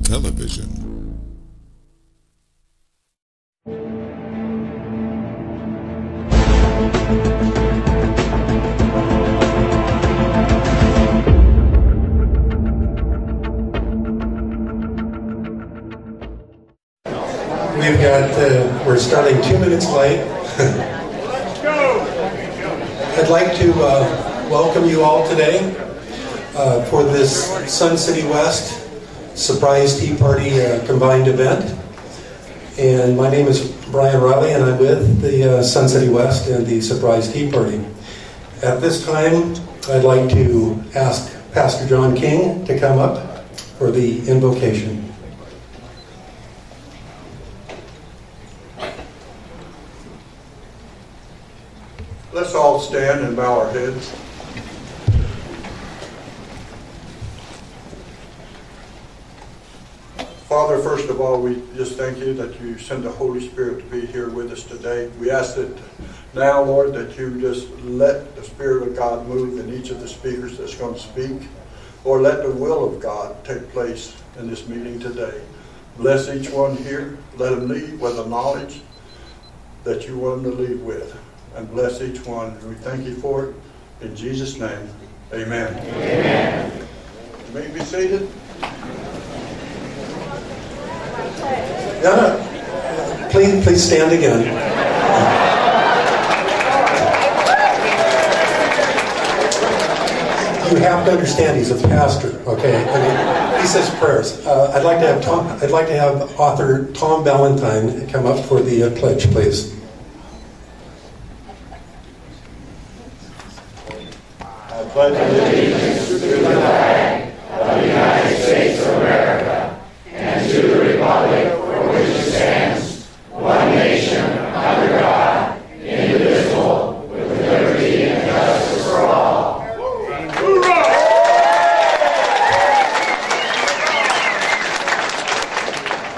Vattelevision. We're starting 2 minutes late. I'd like to welcome you all today for this Sun City West Surprise Tea Party combined event. And my name is Brian Riley, and I'm with the Sun City West and the Surprise Tea Party. At this time, I'd like to ask Pastor John King to come up for the invocation. Let's all stand and bow our heads. Father, first of all, we just thank you that you send the Holy Spirit to be here with us today. We ask that now, Lord, that you just let the Spirit of God move in each of the speakers that's going to speak. Or let the will of God take place in this meeting today. Bless each one here. Let them leave with the knowledge that you want them to leave with. And bless each one. And we thank you for it. In Jesus' name, amen. Amen. You may be seated. No. Please stand again. You have to understand he's a pastor, okay? I mean, he says prayers. I'd like to have author Tom Valentine come up for the pledge, please. I pledge allegiance to the flag of the United States of America and to the republic for which it stands, one nation, under God, indivisible, with liberty and justice for all. Hoorah!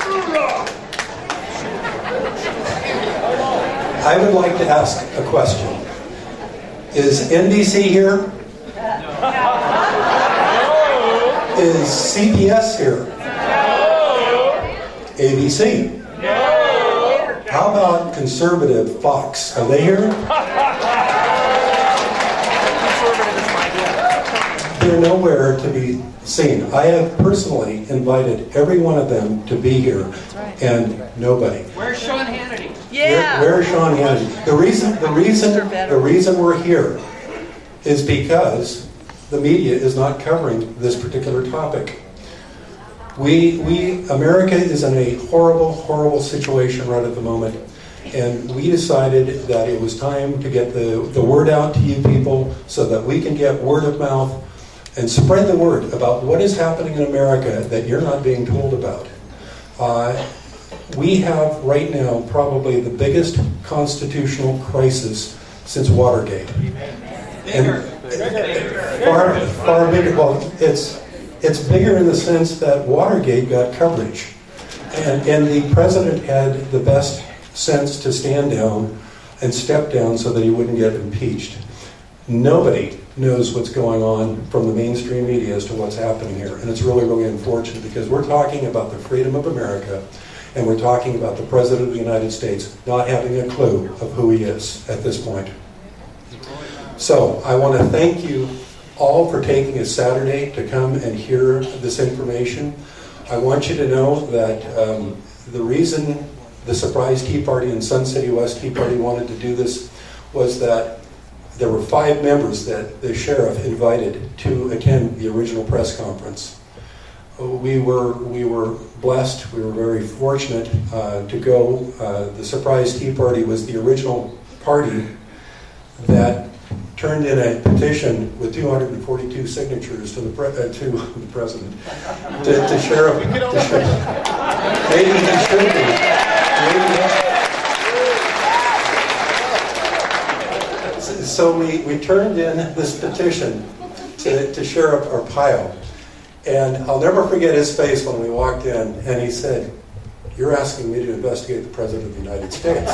Hoorah! I would like to ask a question. Is NBC here? Is CBS here? ABC? How about conservative Fox? Are they here? They're nowhere to be seen. I have personally invited every one of them to be here, and nobody. Where's Sean Hannity? Yeah. Where's Sean Hannity? The reason we're here is because the media is not covering this particular topic. America is in a horrible situation right at the moment, and we decided that it was time to get the word out to you people so that we can get word of mouth and spread the word about what is happening in America that you're not being told about. We have right now probably the biggest constitutional crisis since Watergate. And far bigger. Well, it's bigger in the sense that Watergate got coverage, and the president had the best sense to stand down and step down so that he wouldn't get impeached. Nobody knows what's going on from the mainstream media as to what's happening here, and it's really unfortunate because we're talking about the freedom of America, and we're talking about the President of the United States not having a clue of who he is at this point. So I want to thank you all for taking a Saturday to come and hear this information. I want you to know that the reason the Surprise Tea Party and Sun City West Tea Party wanted to do this was that there were 5 members that the sheriff invited to attend the original press conference. We were blessed, we were very fortunate to go. The Surprise Tea Party was the original party that turned in a petition with 242 signatures to the president, to sheriff. Maybe he should be. So we turned in this petition to Sheriff Arpaio, and I'll never forget his face when we walked in, and he said, "You're asking me to investigate the President of the United States."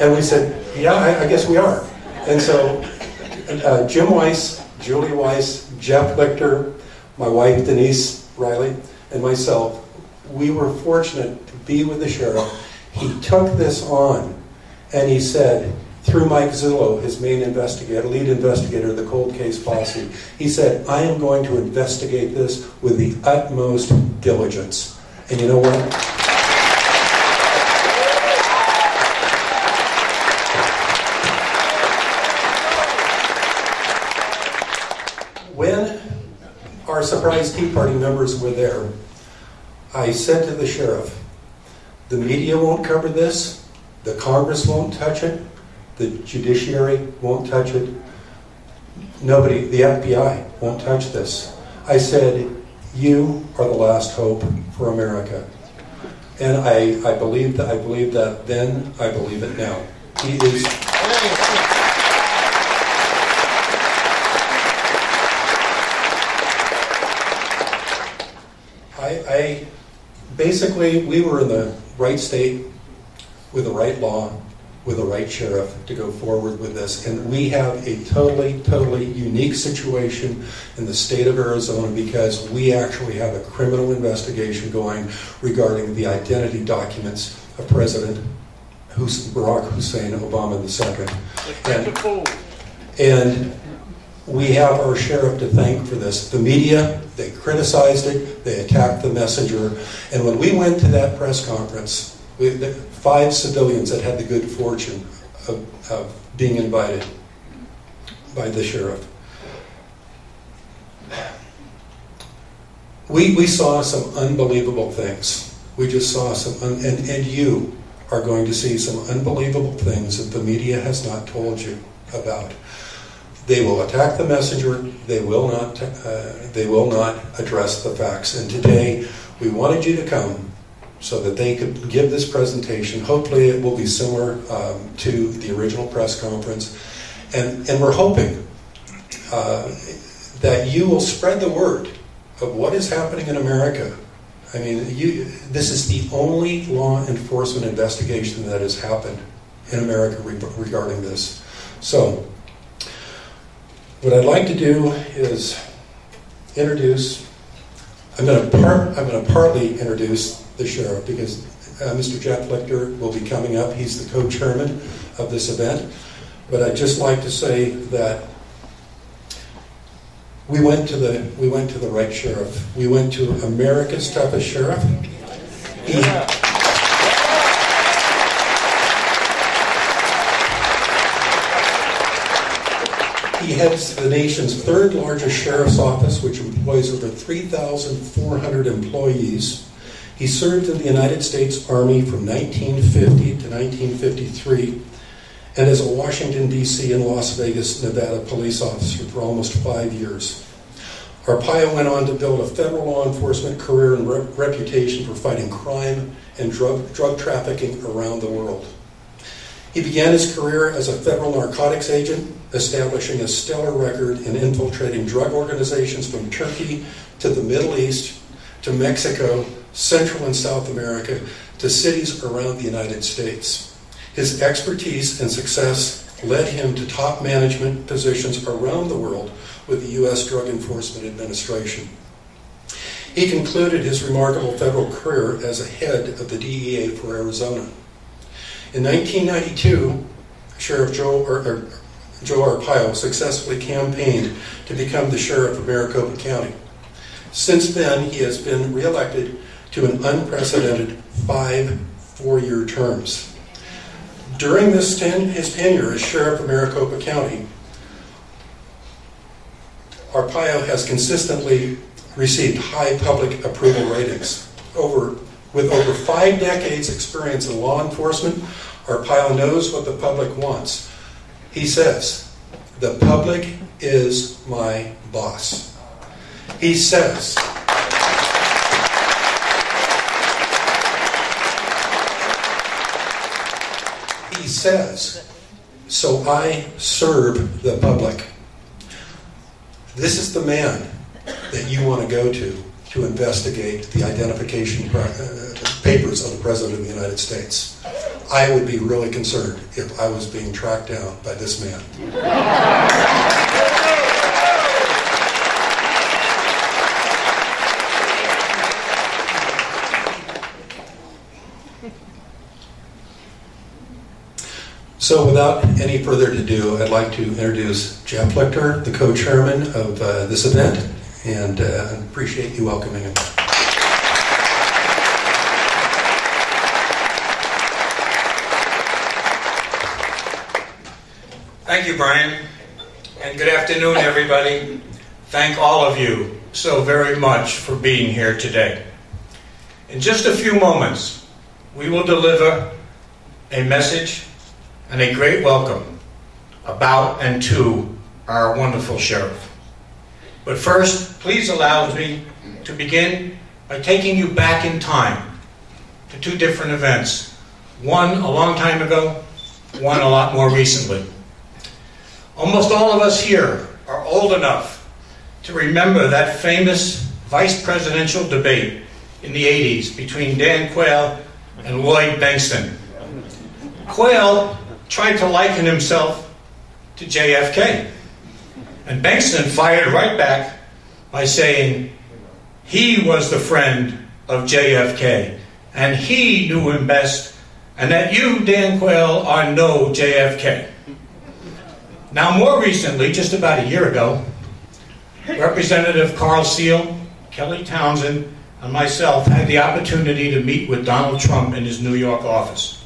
And we said, "Yeah, I guess we are." And so Jim Weiss, Julie Weiss, Jeff Lichter, my wife Denise, Riley, and myself, we were fortunate to be with the sheriff. He took this on, and he said, through Mike Zullo, his main investigator, lead investigator of the cold case posse, he said, I am going to investigate this with the utmost diligence. And you know what? When our surprise Tea Party members were there, I said to the sheriff, the media won't cover this, the Congress won't touch it, the judiciary won't touch it, nobody, the FBI won't touch this. I said, you are the last hope for America. And I believed that then, I believe it now. He is... Basically, we were in the right state, with the right law, with the right sheriff to go forward with this. And we have a totally unique situation in the state of Arizona because we actually have a criminal investigation going regarding the identity documents of President Barack Hussein Obama II. And we have our sheriff to thank for this. The media, they criticized it, they attacked the messenger, and when we went to that press conference, 5 civilians that had the good fortune of being invited by the sheriff. We saw some unbelievable things. We just saw some, and you are going to see some unbelievable things that the media has not told you about. They will attack the messenger. They will not address the facts. And today, we wanted you to come so that they could give this presentation. Hopefully, it will be similar to the original press conference. And we're hoping that you will spread the word of what is happening in America. I mean, this is the only law enforcement investigation that has happened in America regarding this. So, what I'd like to do is introduce. I'm going to partly introduce the sheriff because Mr. Jeff Lichter will be coming up. He's the co-chairman of this event. But I'd just like to say that we went to the right sheriff. We went to America's toughest sheriff. He heads the nation's 3rd largest sheriff's office, which employs over 3,400 employees. He served in the United States Army from 1950 to 1953 and as a Washington, D.C. and Las Vegas, Nevada police officer for almost 5 years. Arpaio went on to build a federal law enforcement career and reputation for fighting crime and drug trafficking around the world. He began his career as a federal narcotics agent, establishing a stellar record in infiltrating drug organizations from Turkey to the Middle East, to Mexico, Central and South America, to cities around the United States. His expertise and success led him to top management positions around the world with the U.S. Drug Enforcement Administration. He concluded his remarkable federal career as a head of the DEA for Arizona. In 1992, Sheriff Joe Arpaio successfully campaigned to become the sheriff of Maricopa County. Since then, he has been reelected to an unprecedented 5 four-year terms. During his tenure as sheriff of Maricopa County, Arpaio has consistently received high public approval ratings. With over 5 decades experience in law enforcement, Arpaio knows what the public wants. He says, the public is my boss. He says, so I serve the public. This is the man that you want to go to investigate the identification papers of the President of the United States. I would be really concerned if I was being tracked down by this man. So without any further ado, I'd like to introduce Jeff Lichter, the co-chairman of this event, and appreciate you welcoming him. Thank you, Brian, and good afternoon, everybody. Thank all of you so very much for being here today. In just a few moments, we will deliver a message and a great welcome about and to our wonderful sheriff. But first, please allow me to begin by taking you back in time to two different events. One a long time ago, one a lot more recently. Almost all of us here are old enough to remember that famous vice presidential debate in the 80s between Dan Quayle and Lloyd Bengtson. Quayle tried to liken himself to JFK, and Bengtson fired right back by saying he was the friend of JFK, and he knew him best, and that you, Dan Quayle, are no JFK. Now, more recently, just about a year ago, Representative Carl Seal, Kelly Townsend, and myself had the opportunity to meet with Donald Trump in his New York office.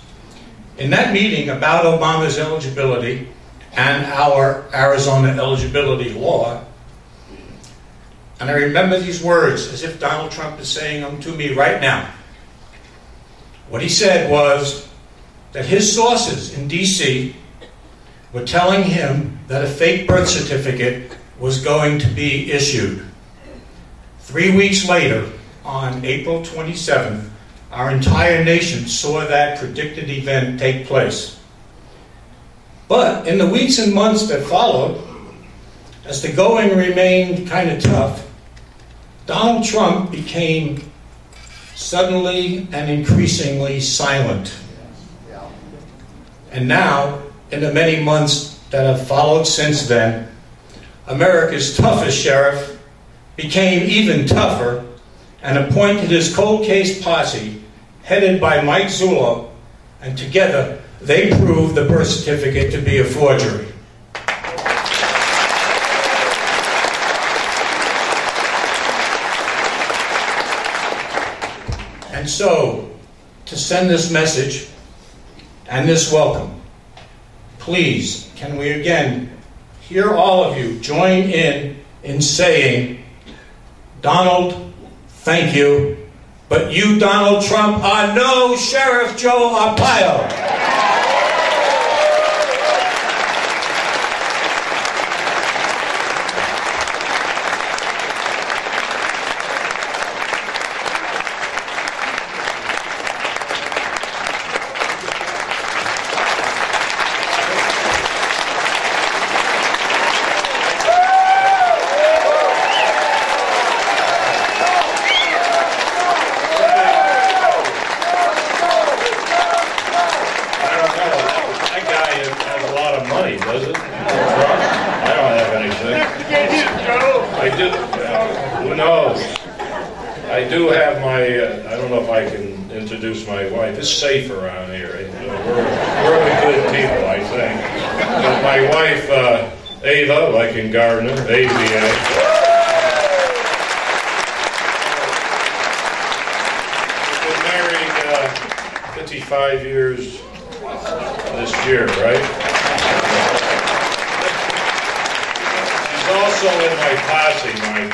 In that meeting about Obama's eligibility and our Arizona eligibility law, and I remember these words as if Donald Trump is saying them to me right now. What he said was that his sources in D.C. were telling him that a fake birth certificate was going to be issued. 3 weeks later, on April 27th, our entire nation saw that predicted event take place. But in the weeks and months that followed, as the going remained kind of tough, Donald Trump became suddenly and increasingly silent. And now, in the many months that have followed since then, America's toughest sheriff became even tougher and appointed his cold case posse, headed by Mike Zullo, and together they proved the birth certificate to be a forgery. And so, to send this message and this welcome, please, can we again hear all of you join in saying, Donald, thank you, but you, Donald Trump, are no Sheriff Joe Arpaio. It's safe around here. We're the good people, I think. But my wife, Ava, like in Gardner, AVA. We've been married 55 years this year, right? She's also in my posse, Mike.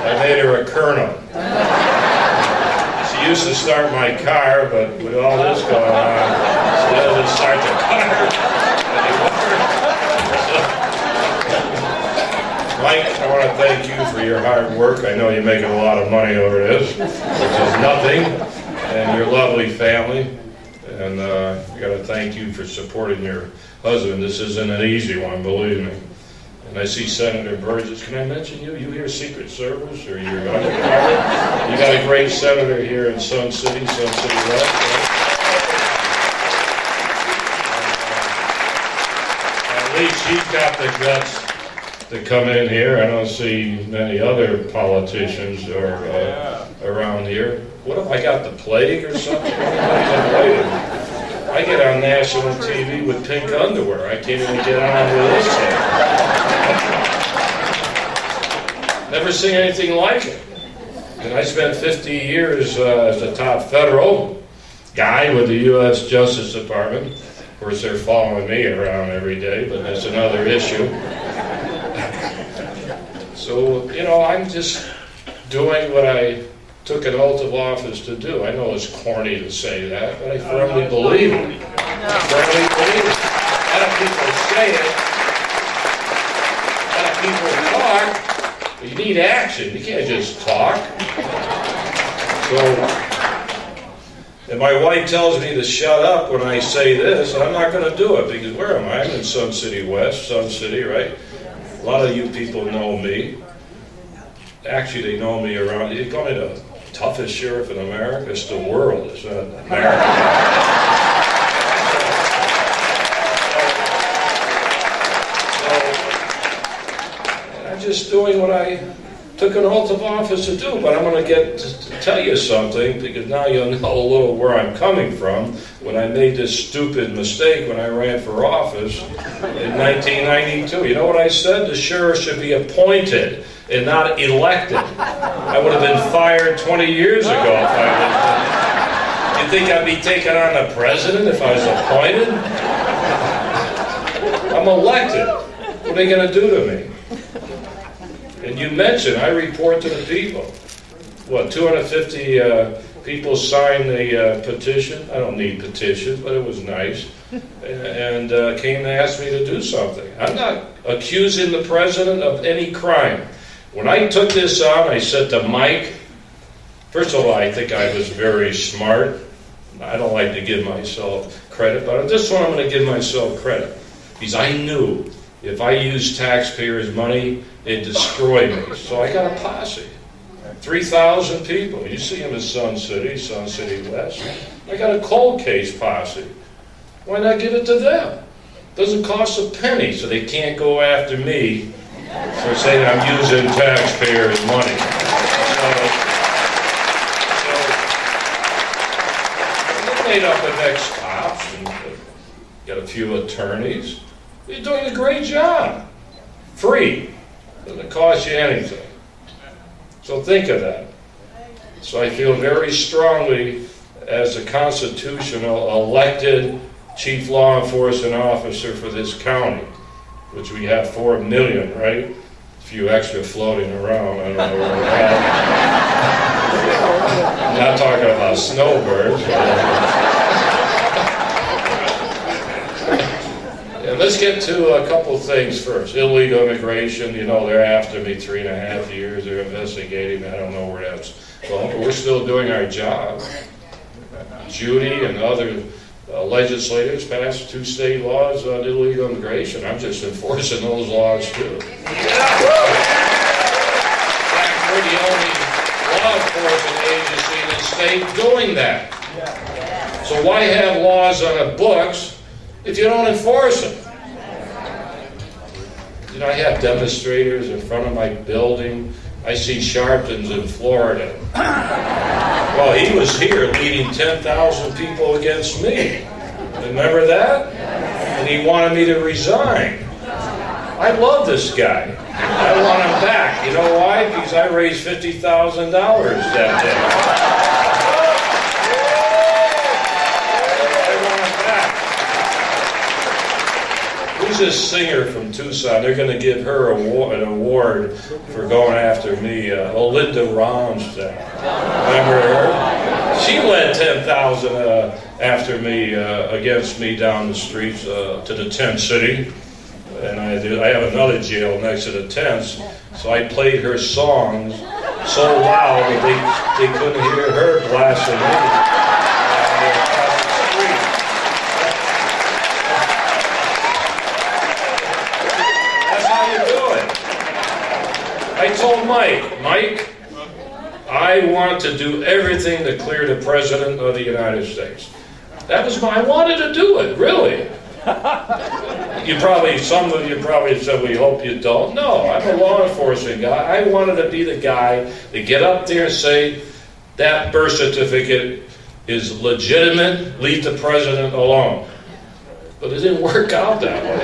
I made her a colonel. She used to start my car, but with all this going on, she doesn't start the car anymore. Mike, I want to thank you for your hard work. I know you're making a lot of money over this, which is nothing, and your lovely family. And I got to thank you for supporting your husband. This isn't an easy one, believe me. And I see Senator Burgess. Can I mention you? You hear Secret Service, or you're undercover? You got a great senator here in Sun City West. Right? At least he's got the guts to come in here. I don't see many other politicians around here. What if I got the plague or something? I get on national TV with pink underwear. I can't even get on with this thing. Never seen anything like it. And I spent 50 years as a top federal guy with the U.S. Justice Department. Of course, they're following me around every day, but that's another issue. So, you know, I'm just doing what I took an oath of office to do. I know it's corny to say that, but I firmly believe it. I firmly believe it. A lot of people say it. A lot of people talk. But you need action. You can't just talk. So, and my wife tells me to shut up when I say this, and I'm not going to do it, because where am I? I'm in Sun City West, Sun City, right? A lot of you people know me. Actually, they know me around. You're going to the toughest sheriff in America. It's the world. It's not America. So, I'm just doing what I took an oath of office to do. But I'm going to get to tell you something, because now you'll know a little where I'm coming from. When I made this stupid mistake when I ran for office in 1992, you know what I said? The sheriff should be appointed and not elected. I would have been fired 20 years ago if I was. You think I'd be taking on the president if I was appointed? I'm elected. What are they going to do to me? And you mentioned, I report to the people. What, 250 people signed the petition? I don't need petitions, but it was nice. And came to ask me to do something. I'm not accusing the president of any crime. When I took this on, I said to Mike, first of all, I think I was very smart. I don't like to give myself credit, but on this one I'm going to give myself credit. Because I knew if I used taxpayers' money, it'd destroy me. So I got a posse. 3,000 people. You see them in Sun City West. I got a cold case posse. Why not give it to them? Doesn't cost a penny, so they can't go after me for saying I'm using taxpayers' money. So they made up the next cops and got a few attorneys. You're doing a great job. Free. Doesn't cost you anything. So think of that. So I feel very strongly as a constitutional elected chief law enforcement officer for this county, which we have 4 million, right? A few extra floating around. I don't know where they're at. I'm not talking about snowbirds. And let's get to a couple things first. Illegal immigration, you know, they're after me 3.5 years. They're investigating. I don't know where that's going, but we're still doing our job. Judy and other legislators passed 2 state laws on illegal immigration. I'm just enforcing those laws too. In fact, we're the only law enforcement agency in the state doing that. So why have laws on the books if you don't enforce them? You know, I have demonstrators in front of my building. I see Sharpton's in Florida. Well, he was here leading 10,000 people against me. Remember that? And he wanted me to resign. I love this guy. I want him back. You know why? Because I raised $50,000 that day. Who's this singer from Tucson? They're going to give her an award for going after me. Linda Ronstadt. Remember her? She led 10,000 after me, against me down the streets to the tent city. And I have another jail next to the tents. So I played her songs so loud that they couldn't hear her blasting me. I told Mike, I want to do everything to clear the President of the United States. That was I wanted to do it, really. Some of you probably said, we hope you don't. No, I'm a law enforcement guy. I wanted to be the guy to get up there and say, that birth certificate is legitimate, leave the president alone. But it didn't work out that way.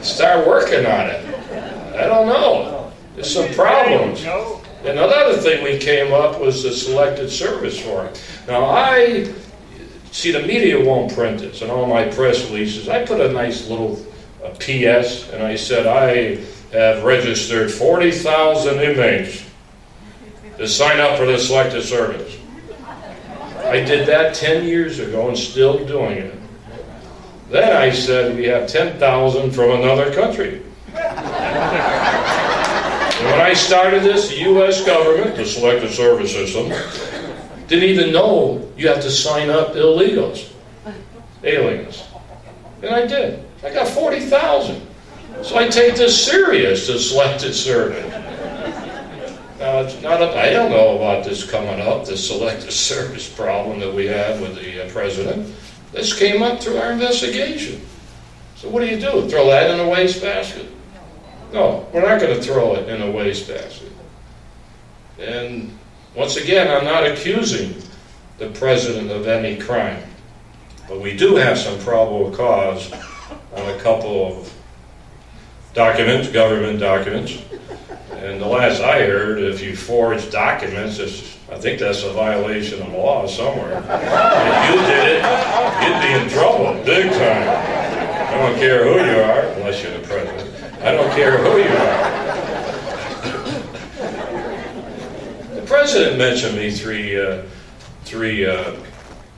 Start working on it. I don't know. There's some problems. And another thing we came up was the selected service forum. Now see, the media won't print this. In all my press releases, I put a nice little PS, and I said, I have registered 40,000 inmates to sign up for the selected service. I did that 10 years ago and still doing it. Then I said, we have 10,000 from another country. And when I started this, the U.S. government, the selected service system, didn't even know you have to sign up illegals, aliens. And I did. I got 40,000. So I take this serious, the selected service. Now, it's not I don't know about this coming up, the selected service problem that we have with the president. This came up through our investigation. So what do? Throw that in a wastebasket? No, we're not going to throw it in a wastebasket. And once again, I'm not accusing the president of any crime. But we do have some probable cause on a couple of documents, government documents. And the last I heard, if you forge documents, I think that's a violation of law somewhere. If you did it, you'd be in trouble, big time. I don't care who you are, unless you're the president. I don't care who you are. The president mentioned me three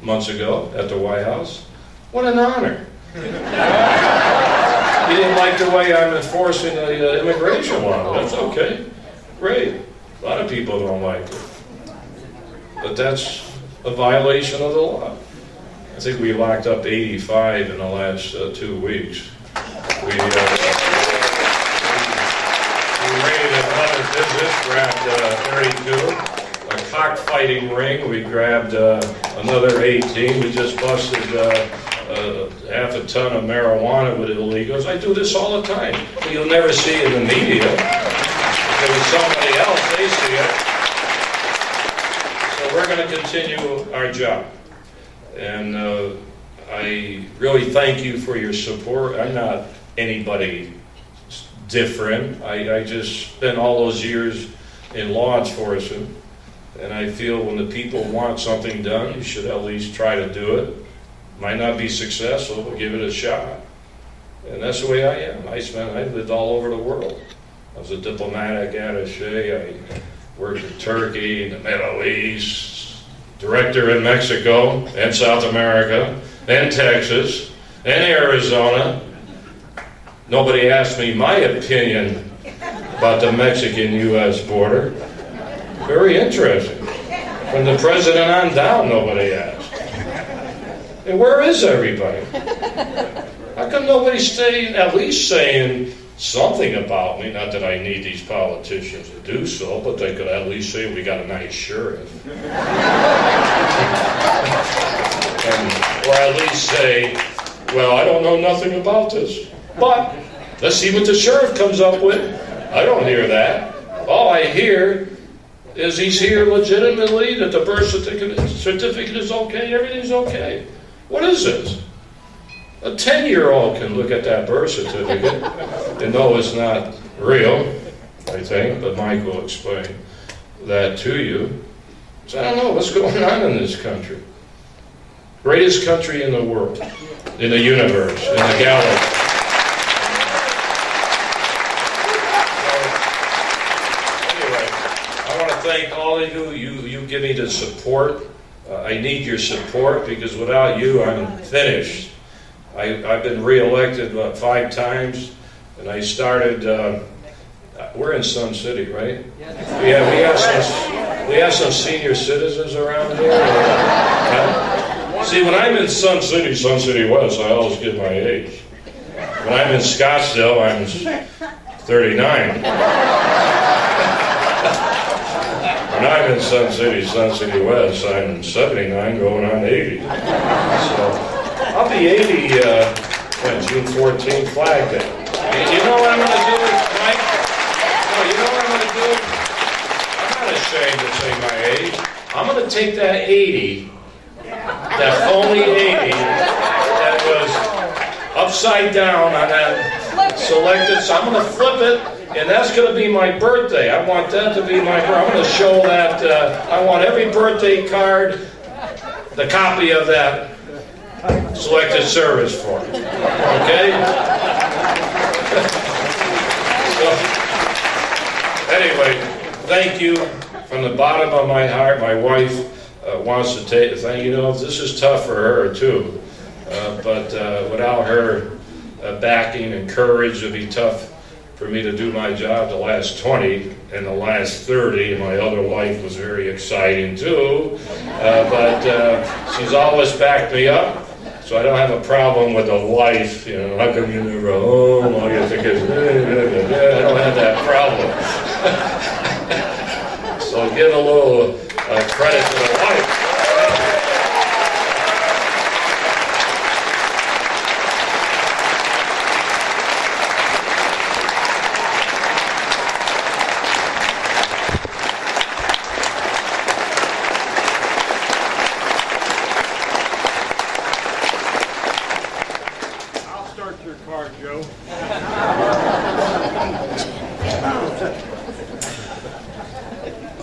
months ago at the White House. What an honor. He didn't like the way I'm enforcing the immigration law. That's okay. Great. A lot of people don't like it. But that's a violation of the law. I think we locked up 85 in the last 2 weeks. We raided another business, grabbed 32. A cockfighting ring, we grabbed another 18. We just busted half a ton of marijuana with illegals. I do this all the time. You'll never see it in the media. If it's somebody else, they see it. So we're going to continue our job. And I really thank you for your support. I'm not anybody different. I just spent all those years in law enforcement. And I feel when the people want something done, you should at least try to do it. Might not be successful, but give it a shot. And that's the way I am. I lived all over the world. I was a diplomatic attaché. I worked in Turkey, the Middle East, director in Mexico and South America, and Texas, and Arizona. Nobody asked me my opinion about the Mexican-U.S. border. Very interesting. From the president on down, nobody asked. And where is everybody? How come nobody's at least saying something about me? Not that I need these politicians to do so, but they could at least say we got a nice sheriff. Or at least say, well, I don't know nothing about this. But let's see what the sheriff comes up with. I don't hear that. All I hear is he's here legitimately, that the birth certificate is okay, everything's okay. What is this? A 10-year-old can look at that birth certificate and know it's not real, I think, but Mike will explain that to you. So I don't know what's going on in this country. Greatest country in the world, in the universe, in the galaxy. Thank all of you. You give me the support. I need your support because without you, I'm finished. I've been re-elected 5 times, and I started. We're in Sun City, right? Yeah, we have some senior citizens around here. See, when I'm in Sun City West, I always give my age. When I'm in Scottsdale, I'm 39. When I'm in Sun City West, I'm 79 going on 80. So I'll be 80 when June 14th, Flag Day. You know what I'm going to do, Mike? No, you know what I'm going to do? I'm not not ashamed to say my age. I'm going to take that 80, that phony 80, that was upside down on that selected. So I'm going to flip it, and that's going to be my birthday. I want that to be my birthday. I'm going to show that. I want every birthday card, the copy of that selected service form. Okay? So, anyway, thank you from the bottom of my heart. My wife wants to thank you. You know, this is tough for her too, but without her backing and courage, it'd be tough for me to do my job the last 20 and the last 30. And my other life was very exciting too, but she's always backed me up. So I don't have a problem with a wife, you know, how come you never home, all you think is, I don't have that problem. So give a little credit to the wife.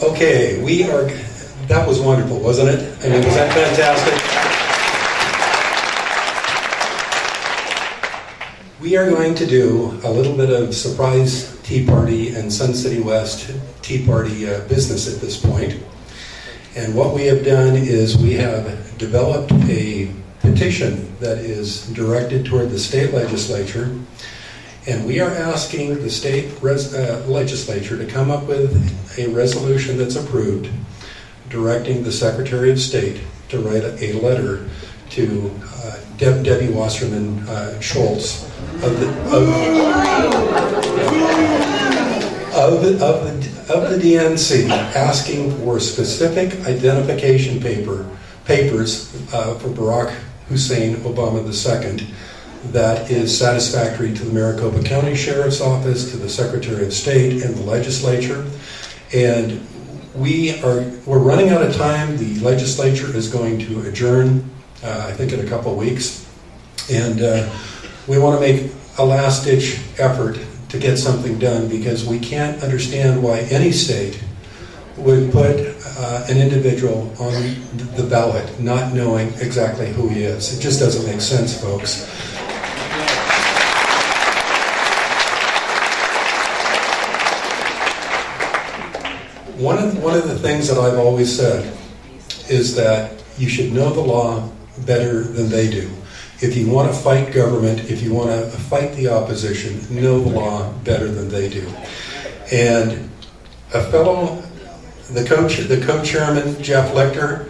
Okay, that was wonderful, wasn't it? I mean, was that fantastic? We are going to do a little bit of surprise Tea Party and Sun City West Tea Party business at this point. And what we have done is we have developed a petition that is directed toward the state legislature. And we are asking the state legislature to come up with a resolution that's approved, directing the Secretary of State to write a letter to Debbie Wasserman Schultz of the DNC, asking for specific identification papers for Barack Hussein Obama II. That is satisfactory to the Maricopa County Sheriff's Office, to the Secretary of State, and the legislature. And we're running out of time. The legislature is going to adjourn, I think, in a couple of weeks. And we want to make a last-ditch effort to get something done, because we can't understand why any state would put an individual on the ballot not knowing exactly who he is. It just doesn't make sense, folks. One of the things that I've always said is that you should know the law better than they do. If you want to fight government, if you want to fight the opposition, know the law better than they do. And the co-chairman, Jeff Lichter,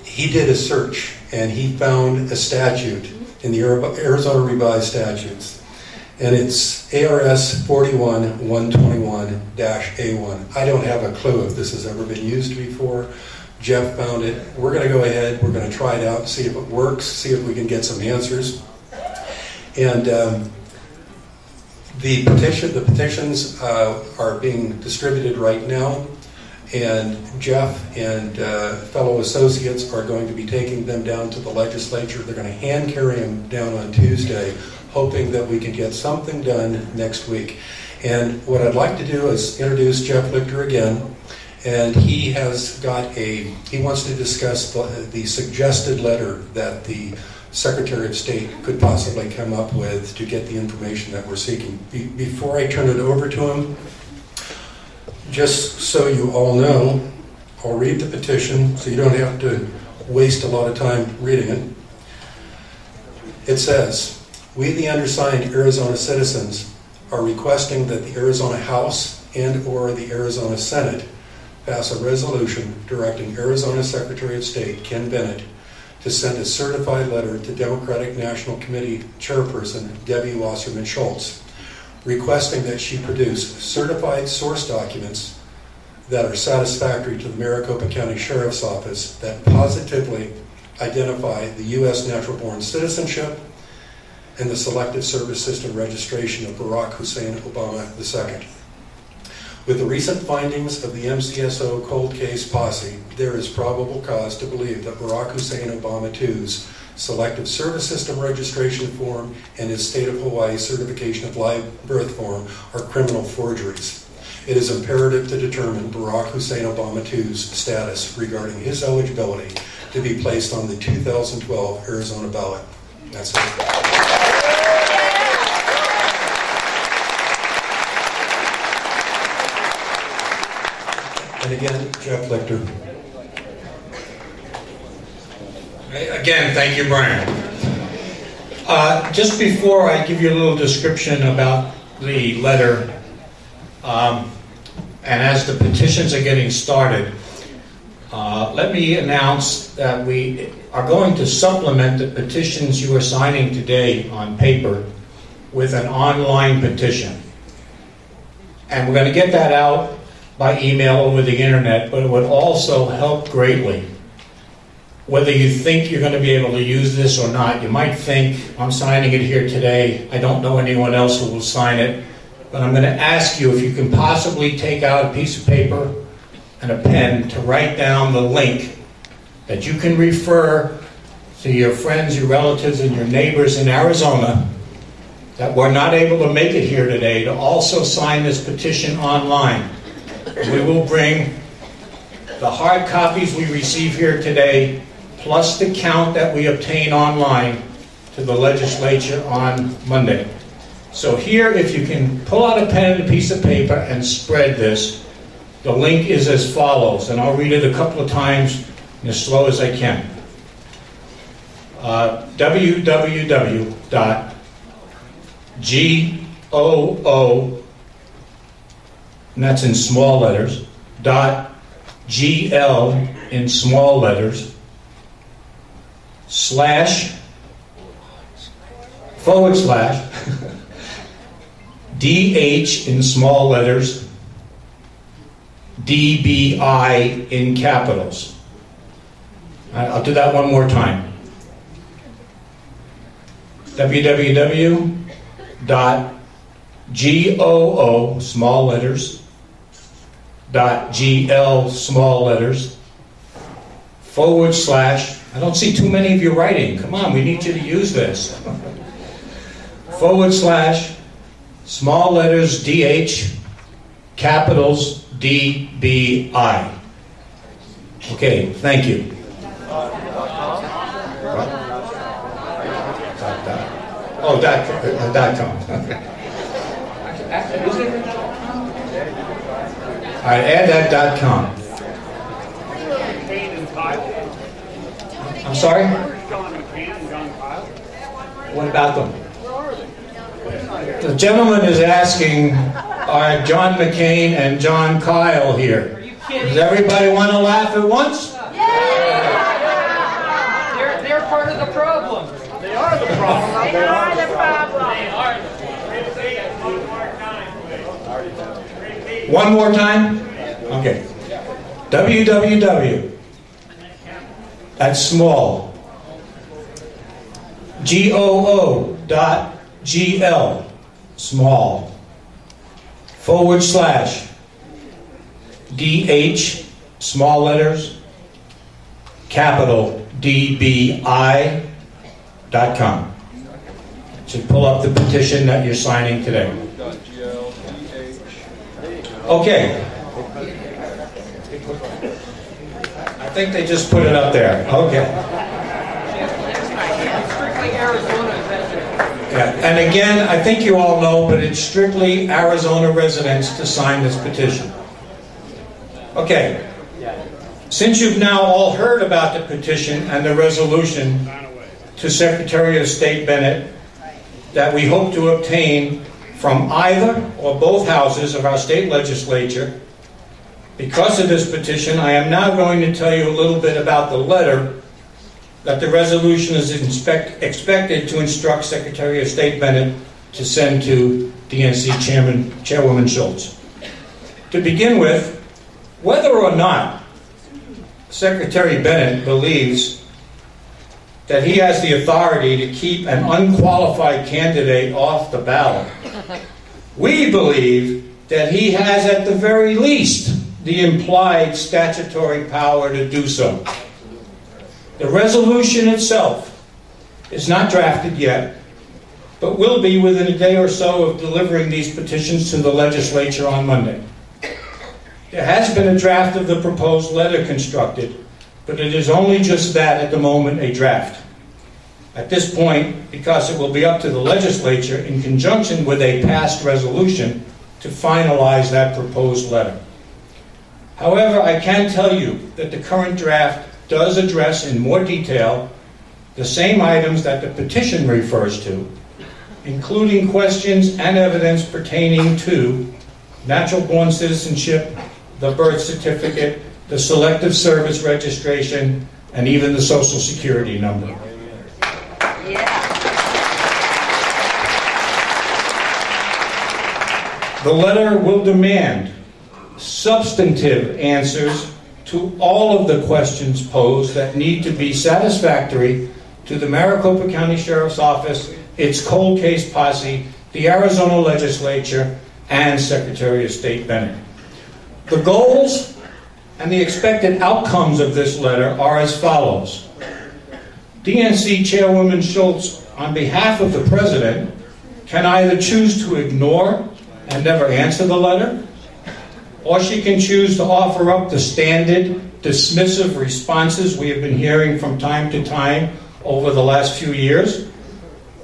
he did a search, and he found a statute in the Arizona Revised Statutes. And it's ARS 41-121-A1. I don't have a clue if this has ever been used before. Jeff found it. We're going to go ahead. We're going to try it out, see if it works, see if we can get some answers. And the petitions are being distributed right now. And Jeff and fellow associates are going to be taking them down to the legislature. They're going to hand carry them down on Tuesday, hoping that we can get something done next week. And what I'd like to do is introduce Jeff Lichter again. And he wants to discuss the suggested letter that the Secretary of State could possibly come up with to get the information that we're seeking. Before I turn it over to him, just so you all know, I'll read the petition so you don't have to waste a lot of time reading it. It says, "We, the undersigned Arizona citizens, are requesting that the Arizona House and/or the Arizona Senate pass a resolution directing Arizona Secretary of State Ken Bennett to send a certified letter to Democratic National Committee Chairperson Debbie Wasserman Schultz, requesting that she produce certified source documents that are satisfactory to the Maricopa County Sheriff's Office that positively identify the U.S. natural-born citizenship and the Selective Service System registration of Barack Hussein Obama II. With the recent findings of the MCSO cold case posse, there is probable cause to believe that Barack Hussein Obama II's Selective Service System registration form and his State of Hawaii Certification of Live Birth form are criminal forgeries. It is imperative to determine Barack Hussein Obama II's status regarding his eligibility to be placed on the 2012 Arizona ballot. That's it. And again, Jeff Lichter. Again, thank you, Brian. Just before I give you a little description about the letter, and as the petitions are getting started, let me announce that we are going to supplement the petitions you are signing today on paper with an online petition. And we're going to get that out by email over the internet, but it would also help greatly. Whether you think you're going to be able to use this or not, you might think, I'm signing it here today, I don't know anyone else who will sign it, but I'm going to ask you if you can possibly take out a piece of paper and a pen to write down the link that you can refer to your friends, your relatives, and your neighbors in Arizona that were not able to make it here today to also sign this petition online. We will bring the hard copies we receive here today, plus the count that we obtain online, to the legislature on Monday. So here, if you can pull out a pen and a piece of paper and spread this, the link is as follows, and I'll read it a couple of times as slow as I can. www.goo, and that's in small letters, .gl in small letters, / DH in small letters, DBI in capitals. I'll do that one more time. www.goo, small letters, .gl, small letters, / I don't see too many of you writing. Come on, we need you to use this. / small letters, DH, capitals, DBI. Okay, thank you. Oh, .com. All right, add that .com. I'm sorry? What about them? The gentleman is asking, are John McCain and John Kyle here? Are you kidding? Does everybody want to laugh at once? Yeah! They're part of the problem. They are the problem. They are the problem. They are. One more time? Okay. www. That's small. GOO.GL. Small. / DH. Small letters. Capital DBI.com. Should pull up the petition that you're signing today. Okay. I think they just put it up there. Okay. Strictly Arizona residents. Yeah. And again, I think you all know, but it's strictly Arizona residents to sign this petition. Okay. Since you've now all heard about the petition and the resolution to Secretary of State Bennett that we hope to obtain from either or both houses of our state legislature, because of this petition, I am now going to tell you a little bit about the letter that the resolution is expected to instruct Secretary of State Bennett to send to DNC Chairwoman Schultz. To begin with, whether or not Secretary Bennett believes that he has the authority to keep an unqualified candidate off the ballot, we believe that he has at the very least the implied statutory power to do so. The resolution itself is not drafted yet, but will be within a day or so of delivering these petitions to the legislature on Monday. There has been a draft of the proposed letter constructed, but it is only just that at the moment, a draft. At this point, because it will be up to the legislature in conjunction with a passed resolution to finalize that proposed letter. However, I can tell you that the current draft does address in more detail the same items that the petition refers to, including questions and evidence pertaining to natural-born citizenship, the birth certificate, the selective service registration, and even the Social Security number. The letter will demand substantive answers to all of the questions posed that need to be satisfactory to the Maricopa County Sheriff's Office, its cold case posse, the Arizona legislature, and Secretary of State Bennett. The goals and the expected outcomes of this letter are as follows. DNC Chairwoman Schultz, on behalf of the President, can either choose to ignore and never answer the letter, or she can choose to offer up the standard dismissive responses we have been hearing from time to time over the last few years,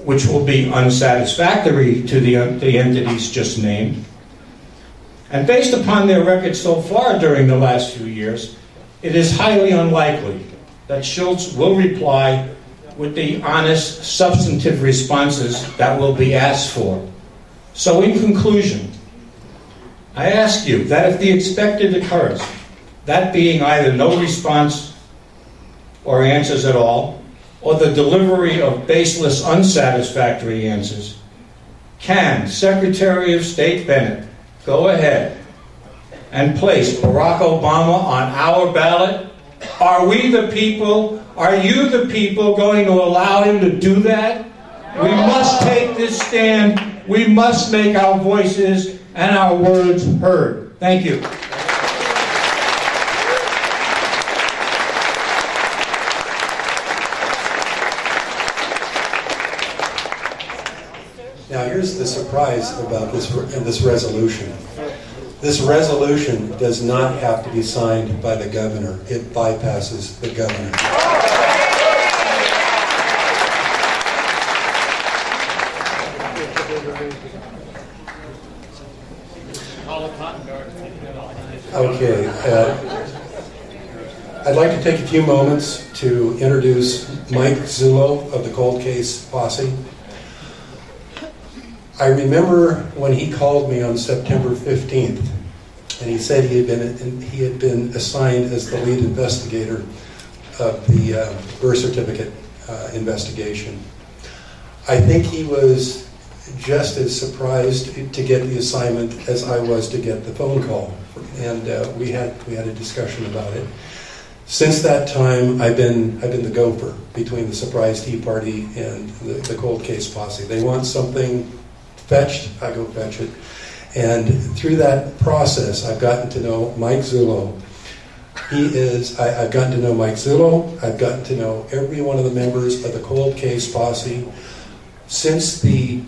which will be unsatisfactory to the entities just named. And based upon their record so far during the last few years, it is highly unlikely that Schultz will reply with the honest, substantive responses that will be asked for. So in conclusion, I ask you that if the expected occurs, that being either no response or answers at all, or the delivery of baseless, unsatisfactory answers, can Secretary of State Bennett go ahead and place Barack Obama on our ballot? Are we the people? Are you the people going to allow him to do that? We must take this stand. We must make our voices and our words heard. Thank you. Now here's the surprise about this resolution. This resolution does not have to be signed by the governor. It bypasses the governor. Okay. I'd like to take a few moments to introduce Mike Zullo of the Cold Case Posse. I remember when he called me on September 15th, and he said he had been assigned as the lead investigator of the birth certificate investigation. I think he was just as surprised to get the assignment as I was to get the phone call, and we had a discussion about it. Since that time, I've been the gopher between the Surprise Tea Party and the Cold Case Posse. They want something fetched, I go fetch it. And through that process, I've gotten to know Mike Zullo. I've gotten to know Mike Zullo. I've gotten to know every one of the members of the Cold Case Posse. Since the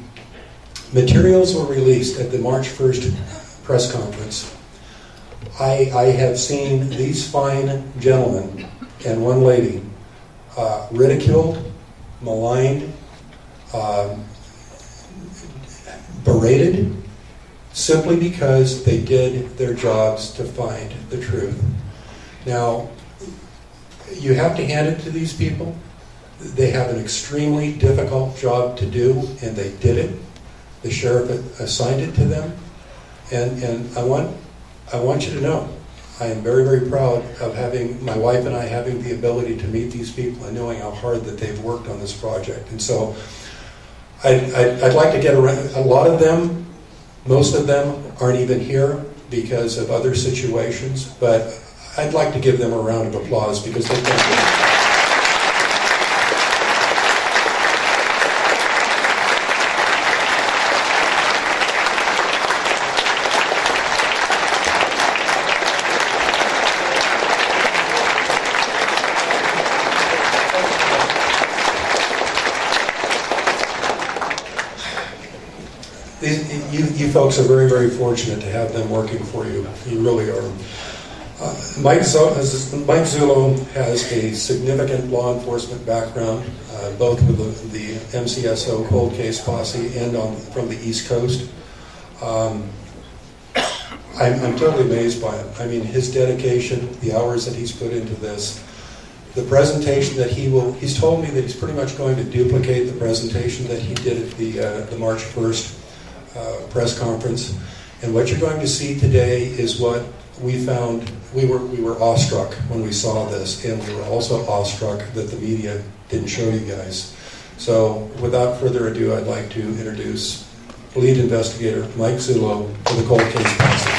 materials were released at the March 1st press conference, I have seen these fine gentlemen and one lady ridiculed, maligned, berated, simply because they did their jobs to find the truth. Now, you have to hand it to these people. They have an extremely difficult job to do, and they did it. The sheriff assigned it to them, and I want you to know, I am very, very proud of having my wife and I having the ability to meet these people and knowing how hard that they've worked on this project. And so I'd like to get around. A lot of them, most of them aren't even here because of other situations, but I'd like to give them a round of applause because they've done it. You folks are very, very fortunate to have them working for you. You really are. Mike Zullo has a significant law enforcement background, both with the MCSO cold case posse and from the East Coast. I'm totally amazed by him. I mean, his dedication, the hours that he's put into this, the presentation that he's told me that he's pretty much going to duplicate the presentation that he did at the March 1st press conference. And what you're going to see today is what we found. We were awestruck when we saw this, and we were also awestruck that the media didn't show you guys. So without further ado, I'd like to introduce lead investigator Mike Zullo for the cold case posse.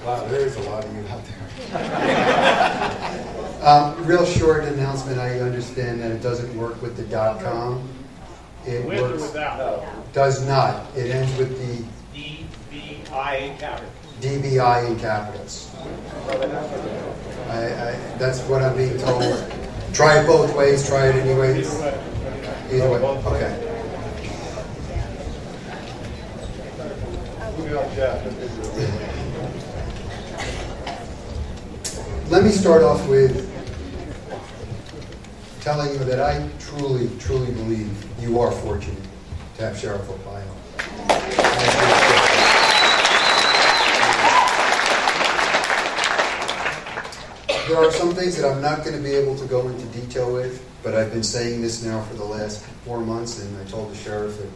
Wow, there's a lot of you out there. Real short announcement. I understand that it doesn't work with the .com. It works without. Does not. It ends with the DBI in capitals. DBI in capitals. That's what I'm being told. Try it both ways. Try it anyways. Either way. Okay. Let me start off with telling you that I truly, truly believe you are fortunate to have Sheriff Arpaio. There are some things that I'm not going to be able to go into detail with, but I've been saying this now for the last 4 months, and I told the sheriff at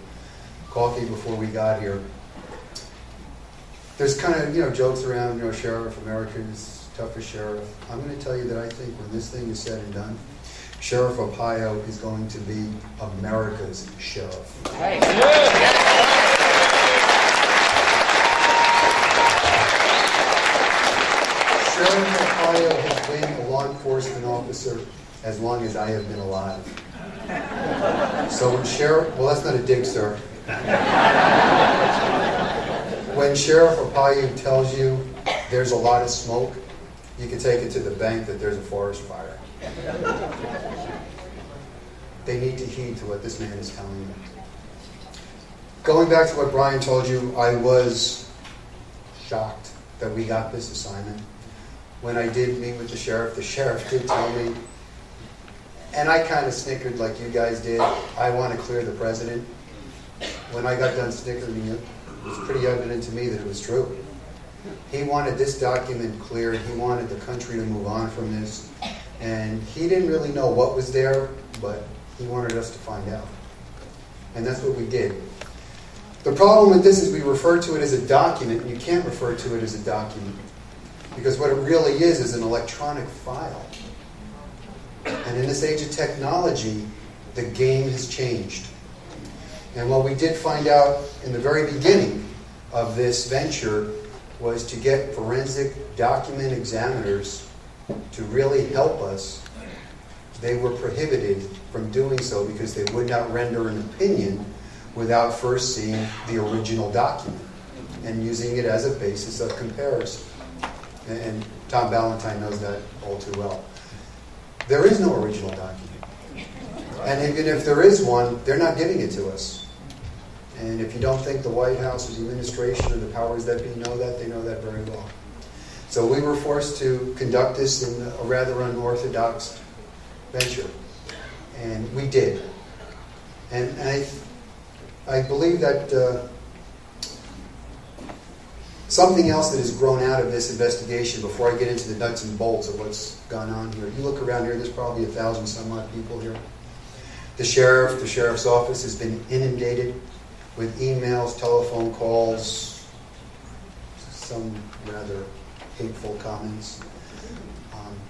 coffee before we got here. There's kind of, jokes around, Sheriff, America's toughest sheriff. I'm going to tell you that I think when this thing is said and done, Sheriff Arpaio is going to be America's sheriff. Hey. Sheriff Arpaio has been a law enforcement officer as long as I have been alive. So when well, that's not a dig, sir. When Sheriff Arpaio tells you there's a lot of smoke, you can take it to the bank that there's a forest fire. They need to heed to what this man is telling them. Going back to what Brian told you, I was shocked that we got this assignment. When I did meet with the sheriff did tell me, and I kind of snickered like you guys did, I want to clear the president. When I got done snickering, it was pretty evident to me that it was true. He wanted this document cleared. He wanted the country to move on from this. And he didn't really know what was there, but he wanted us to find out. And that's what we did. The problem with this is we refer to it as a document, and you can't refer to it as a document. Because what it really is an electronic file. And in this age of technology, the game has changed. And what we did find out in the very beginning of this venture was to get forensic document examiners to really help us. They were prohibited from doing so because they would not render an opinion without first seeing the original document and using it as a basis of comparison. And Tom Ballantyne knows that all too well. There is no original document. And even if there is one, they're not giving it to us. And if you don't think the White House or the administration or the powers that be know that, they know that very well. So we were forced to conduct this in a rather unorthodox venture. And we did. And I believe that something else that has grown out of this investigation, before I get into the nuts and bolts of what's gone on here. You look around here, there's probably 1,000 some odd people here. The sheriff's office has been inundated with emails, telephone calls, some rather hateful comments,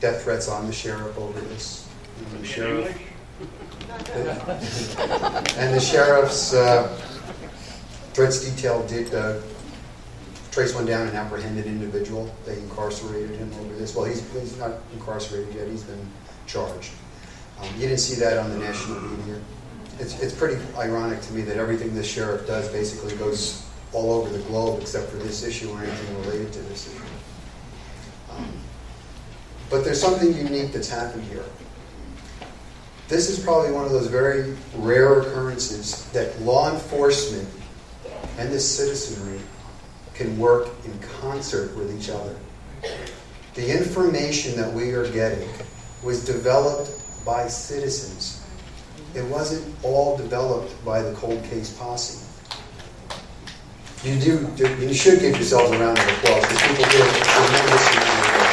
death threats on the sheriff over this. And the sheriff, and the sheriff's threats detail did trace one down and apprehend an individual. They incarcerated him over this. Well, he's not incarcerated yet. He's been charged. You didn't see that on the national media. It's pretty ironic to me that everything this sheriff does basically goes all over the globe except for this issue or anything related to this issue. But there's something unique that's happened here. This is probably one of those very rare occurrences that law enforcement and the citizenry can work in concert with each other. The information that we are getting was developed by citizens. It wasn't all developed by the cold case posse. You should give yourselves a round of applause because people did a tremendous amount of work.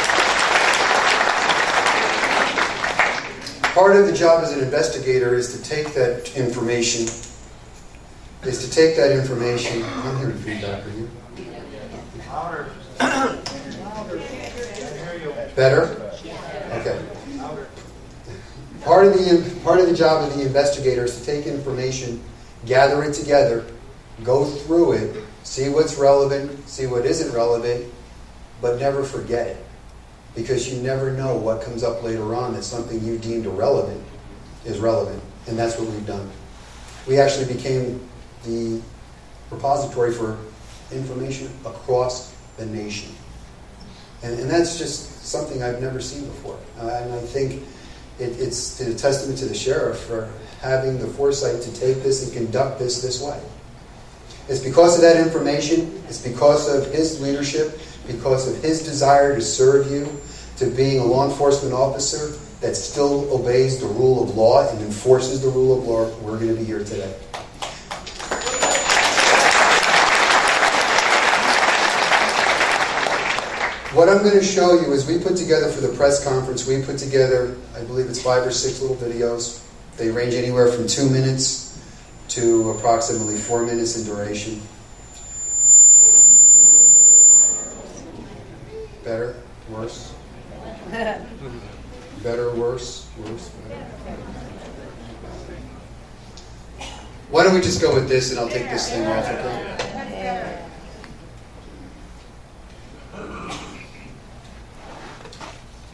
Part of the job as an investigator is to take that information. I'm hearing feedback. Are you? Better? Okay. Part of the job of the investigator is to take information, gather it together, go through it, see what's relevant, see what isn't relevant, but never forget it. Because you never know what comes up later on that something you deemed irrelevant is relevant. And that's what we've done. We actually became the repository for information across the nation. And that's just something I've never seen before. And I think it's a testament to the sheriff for having the foresight to take this and conduct this way. It's because of that information, it's because of his leadership, because of his desire to serve you, to being a law enforcement officer that still obeys the rule of law and enforces the rule of law, we're going to be here today. What I'm going to show you is we put together for the press conference, we put together, I believe it's 5 or 6 little videos. They range anywhere from 2 minutes to approximately 4 minutes in duration. Better? Worse? Better? Worse? Worse? Better? Why don't we just go with this and I'll take this thing off, okay?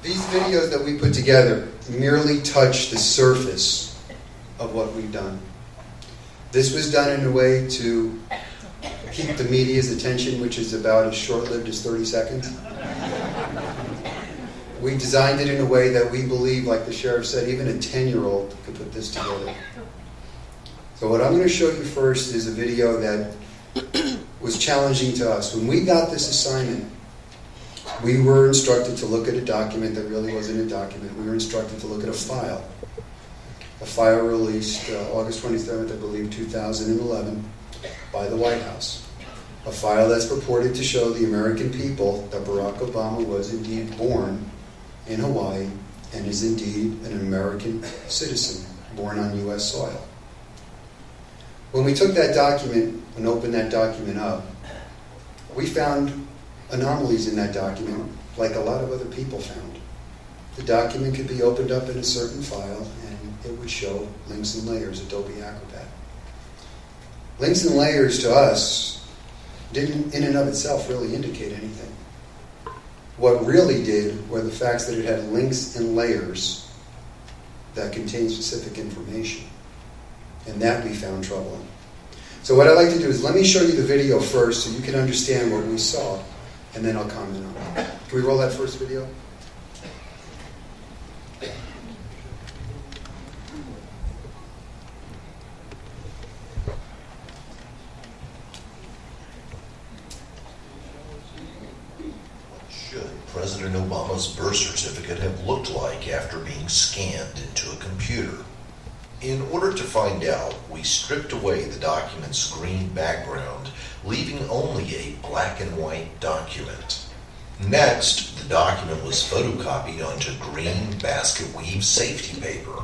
These videos that we put together merely touch the surface of what we've done. This was done in a way to keep the media's attention, which is about as short-lived as 30 seconds. We designed it in a way that we believe, like the sheriff said, even a 10-year-old could put this together. So what I'm going to show you first is a video that was challenging to us. When we got this assignment, we were instructed to look at a document that really wasn't a document. We were instructed to look at a file released August 27th, I believe, 2011, by the White House. A file that's purported to show the American people that Barack Obama was indeed born in Hawaii and is indeed an American citizen born on U.S. soil. When we took that document and opened that document up, we found anomalies in that document, like a lot of other people found. The document could be opened up in a certain file, and it would show links and layers, Adobe Acrobat. Links and layers to us didn't, in and of itself, really indicate anything. What really did were the facts that it had links and layers that contained specific information, and that we found trouble in. So what I'd like to do is let me show you the video first so you can understand what we saw, and then I'll comment on it. Can we roll that first video? What should President Obama's birth certificate have looked like after being scanned into a computer? In order to find out, we stripped away the document's green background, leaving only a black and white document. Next, the document was photocopied onto green basket weave safety paper.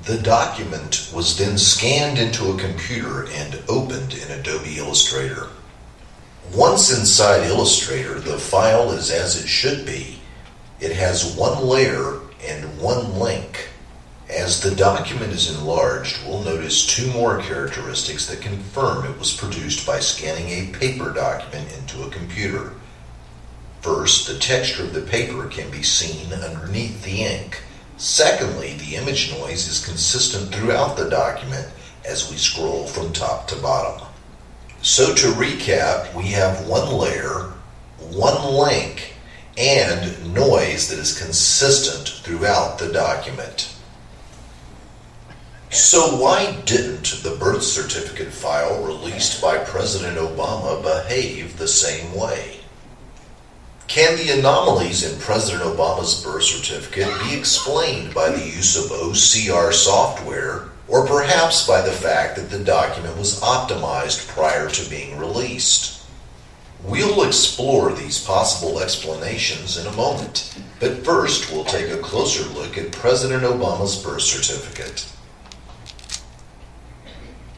The document was then scanned into a computer and opened in Adobe Illustrator. Once inside Illustrator, the file is as it should be. It has one layer and one link. As As the document is enlarged, we'll notice two more characteristics that confirm it was produced by scanning a paper document into a computer. First, the texture of the paper can be seen underneath the ink. Secondly, the image noise is consistent throughout the document as we scroll from top to bottom. So to recap, we have one layer, one link, and noise that is consistent throughout the document. So why didn't the birth certificate file released by President Obama behave the same way? Can the anomalies in President Obama's birth certificate be explained by the use of OCR software, or perhaps by the fact that the document was optimized prior to being released? We'll explore these possible explanations in a moment, but first we'll take a closer look at President Obama's birth certificate.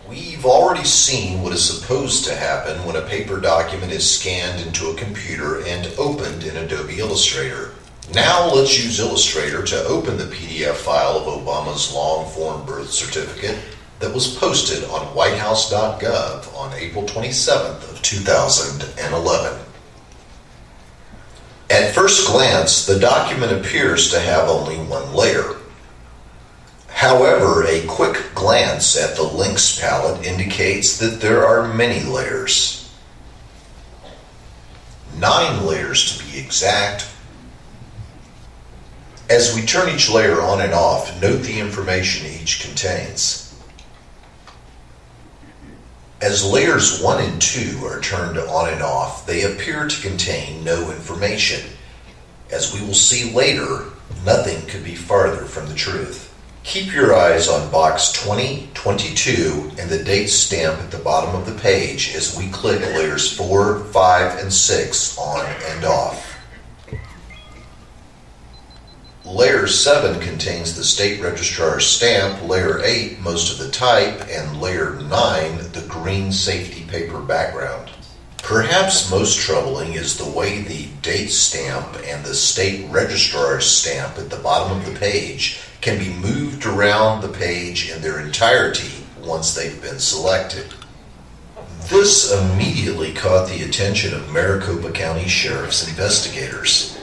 We've already seen what is supposed to happen when a paper document is scanned into a computer and opened in Adobe Illustrator. Now let's use Illustrator to open the PDF file of Obama's long-form birth certificate that was posted on whitehouse.gov on April 27th of 2011. At first glance, the document appears to have only one layer. However, a quick glance at the links palette indicates that there are many layers. 9 layers to be exact. As we turn each layer on and off, note the information each contains. As layers 1 and 2 are turned on and off, they appear to contain no information. As we will see later, nothing could be farther from the truth. Keep your eyes on box 20, 22, and the date stamp at the bottom of the page as we click layers 4, 5, and 6 on and off. Layer 7 contains the state registrar's stamp, layer 8 most of the type, and layer 9 the green safety paper background. Perhaps most troubling is the way the date stamp and the state registrar's stamp at the bottom of the page can be moved around the page in their entirety once they've been selected. This immediately caught the attention of Maricopa County Sheriff's investigators.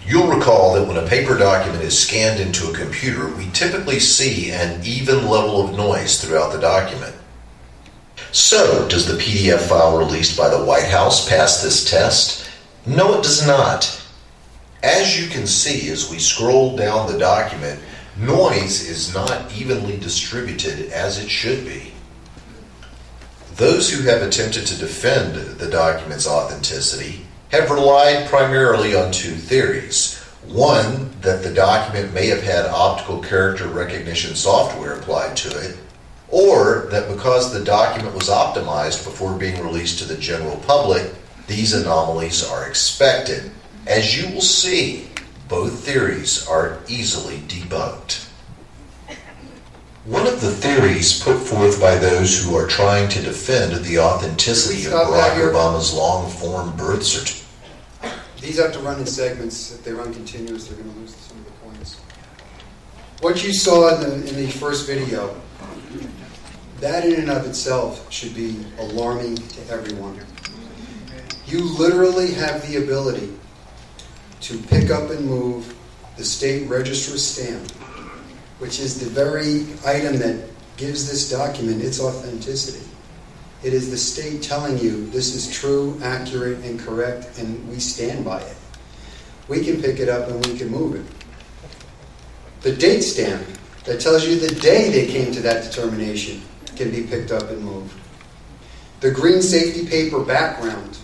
You'll recall that when a paper document is scanned into a computer, we typically see an even level of noise throughout the document. So, does the PDF file released by the White House pass this test? No, it does not. As you can see as we scroll down the document, noise is not evenly distributed as it should be. Those who have attempted to defend the document's authenticity have relied primarily on 2 theories. One, that the document may have had optical character recognition software applied to it, or that because the document was optimized before being released to the general public, these anomalies are expected. As you will see, both theories are easily debunked. One of the theories put forth by those who are trying to defend the authenticity of Barack Obama's long-form birth certificate. These have to run in segments. If they run continuous, they're going to lose some of the points. What you saw in the first video, that in and of itself should be alarming to everyone. You literally have the ability to pick up and move the state registrar's stamp, which is the very item that gives this document its authenticity. It is the state telling you this is true, accurate, and correct, and we stand by it. We can pick it up and we can move it. The date stamp that tells you the day they came to that determination can be picked up and moved. The green safety paper background,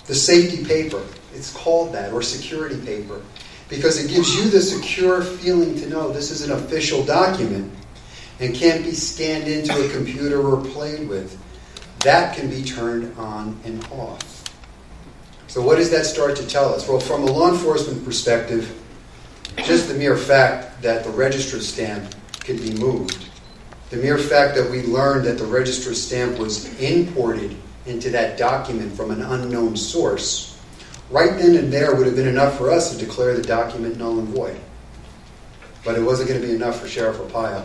the safety paper, it's called that, or security paper, because it gives you the secure feeling to know this is an official document and can't be scanned into a computer or played with. That can be turned on and off. So what does that start to tell us? Well, from a law enforcement perspective, just the mere fact that the registrar's stamp can be moved, the mere fact that we learned that the registrar's stamp was imported into that document from an unknown source, right then and there would have been enough for us to declare the document null and void. But it wasn't going to be enough for Sheriff Arpaio.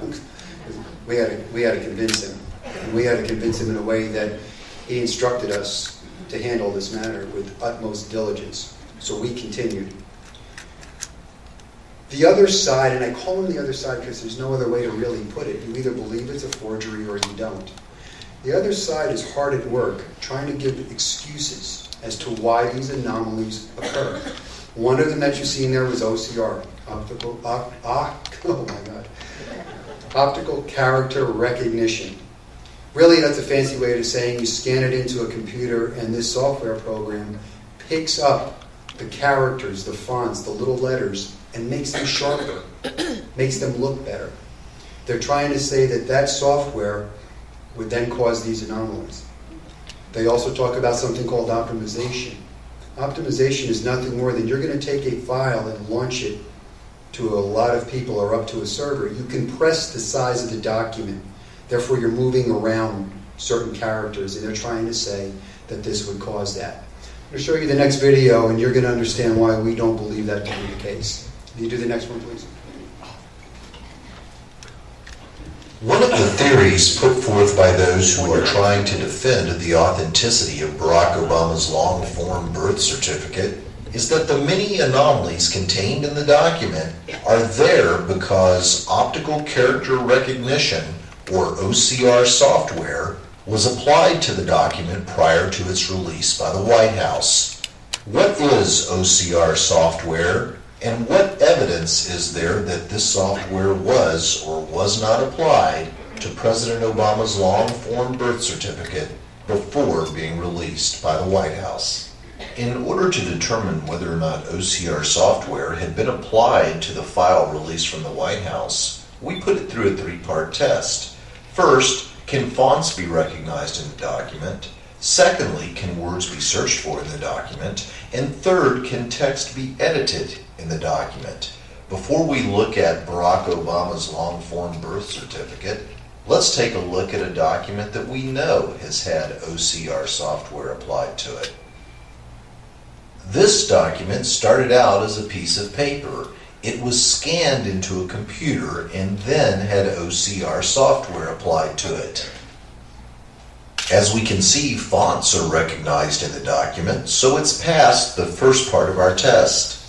We had to convince him. And we had to convince him in a way that he instructed us to handle this matter with utmost diligence. So we continued. The other side, and I call him the other side because there's no other way to really put it. You either believe it's a forgery or you don't. The other side is hard at work trying to give excuses as to why these anomalies occur. One of them that you see in there was OCR, optical character recognition. Really, that's a fancy way of saying you scan it into a computer and this software program picks up the characters, the fonts, the little letters, and makes them sharper, makes them look better. They're trying to say that that software would then cause these anomalies. They also talk about something called optimization. Optimization is nothing more than you're going to take a file and launch it to a lot of people or up to a server. You compress the size of the document. Therefore, you're moving around certain characters, and they're trying to say that this would cause that. I'm going to show you the next video, and you're going to understand why we don't believe that to be the case. Can you do the next one, please? One of the theories put forth by those who are trying to defend the authenticity of Barack Obama's long-form birth certificate is that the many anomalies contained in the document are there because optical character recognition, or OCR software, was applied to the document prior to its release by the White House. What is OCR software, and what evidence is there that this software was or was not applied to President Obama's long-form birth certificate before being released by the White House? In order to determine whether or not OCR software had been applied to the file released from the White House, we put it through a three-part test. First, can fonts be recognized in the document? Secondly, can words be searched for in the document? And third, can text be edited in the document? Before we look at Barack Obama's long-form birth certificate, let's take a look at a document that we know has had OCR software applied to it. This document started out as a piece of paper. It was scanned into a computer and then had OCR software applied to it. As we can see, fonts are recognized in the document, so it's passed the first part of our test.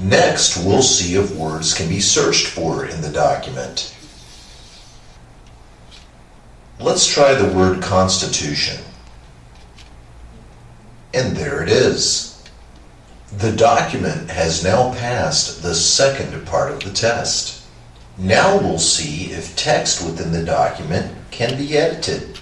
Next, we'll see if words can be searched for in the document. Let's try the word Constitution. And there it is. The document has now passed the second part of the test. Now we'll see if text within the document can be edited.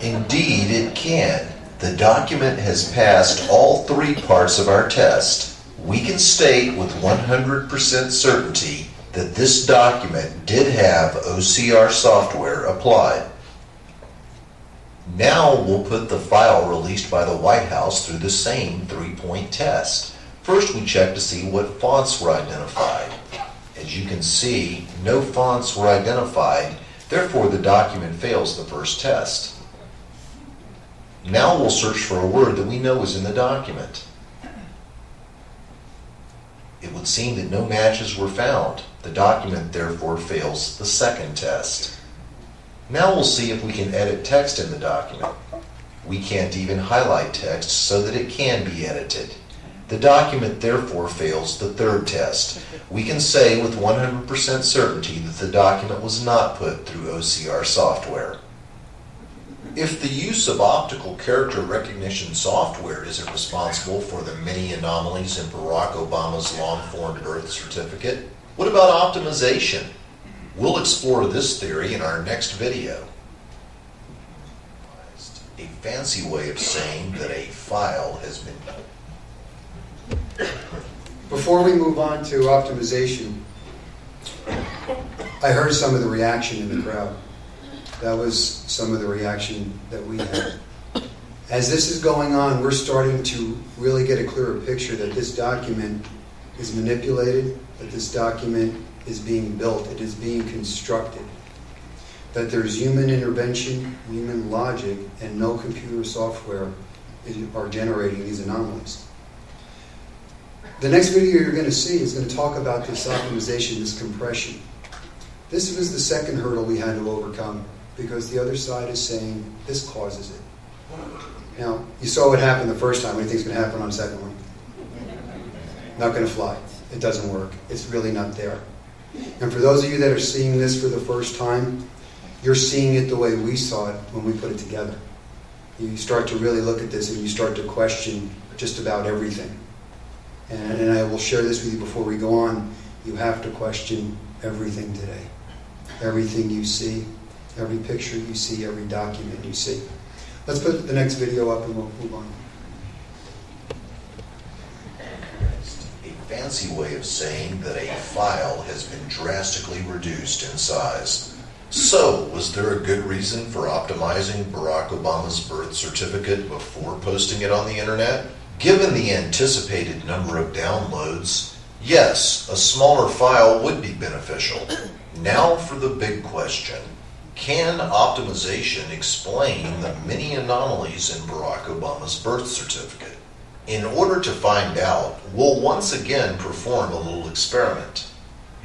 Indeed, it can. The document has passed all three parts of our test. We can state with 100% certainty that this document did have OCR software applied. Now we'll put the file released by the White House through the same three-point test. First, we check to see what fonts were identified. As you can see, no fonts were identified, therefore the document fails the first test. Now we'll search for a word that we know is in the document. It would seem that no matches were found. The document therefore fails the second test. Now we'll see if we can edit text in the document. We can't even highlight text so that it can be edited. The document therefore fails the third test. We can say with 100% certainty that the document was not put through OCR software. If the use of optical character recognition software isn't responsible for the many anomalies in Barack Obama's long-form birth certificate, what about optimization? We'll explore this theory in our next video. A fancy way of saying that a file has been... Before we move on to optimization, I heard some of the reaction in the crowd. That was some of the reaction that we had. As this is going on, we're starting to really get a clearer picture that this document is manipulated, that this document is being built, it is being constructed. that there's human intervention, human logic, and no computer software are generating these anomalies. The next video you're going to see is going to talk about this optimization, this compression. This was the second hurdle we had to overcome, because the other side is saying this causes it. Now, you saw what happened the first time. What do you think is going to happen on the second one? Not going to fly. It doesn't work. It's really not there. And for those of you that are seeing this for the first time, you're seeing it the way we saw it when we put it together. You start to really look at this and you start to question just about everything. And I will share this with you before we go on. You have to question everything today. Everything you see, every picture you see, every document you see. Let's put the next video up and we'll move on. A fancy way of saying that a file has been drastically reduced in size. So, was there a good reason for optimizing Barack Obama's birth certificate before posting it on the internet? Given the anticipated number of downloads, yes, a smaller file would be beneficial. Now for the big question. Can optimization explain the many anomalies in Barack Obama's birth certificate? In order to find out, we'll once again perform a little experiment.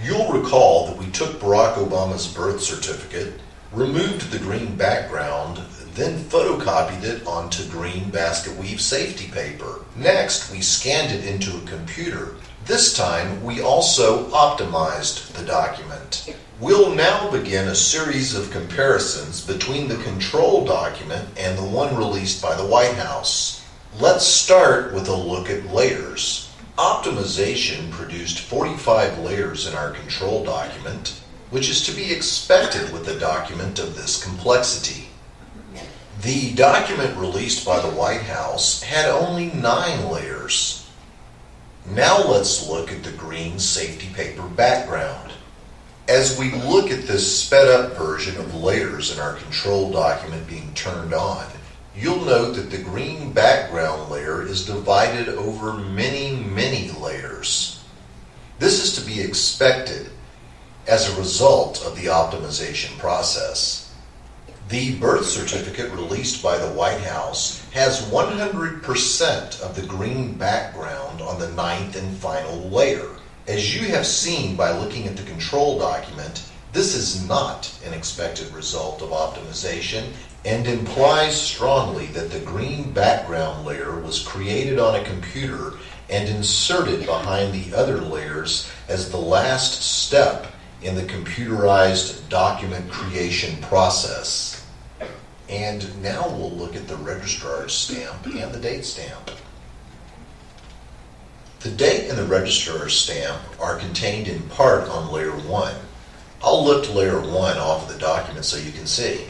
You'll recall that we took Barack Obama's birth certificate, removed the green background, then photocopied it onto green basket weave safety paper. Next, we scanned it into a computer. This time, we also optimized the document. We'll now begin a series of comparisons between the control document and the one released by the White House. Let's start with a look at layers. Optimization produced 45 layers in our control document, which is to be expected with a document of this complexity. The document released by the White House had only 9 layers. Now let's look at the green safety paper background. As we look at this sped up version of layers in our control document being turned on, you'll note that the green background layer is divided over many, many layers. This is to be expected as a result of the optimization process. The birth certificate released by the White House has 100% of the green background on the 9th and final layer. As you have seen by looking at the control document, this is not an expected result of optimization and implies strongly that the green background layer was created on a computer and inserted behind the other layers as the last step in the computerized document creation process. And now we'll look at the registrar's stamp and the date stamp. The date and the registrar's stamp are contained in part on layer 1. I'll lift layer 1 off of the document so you can see.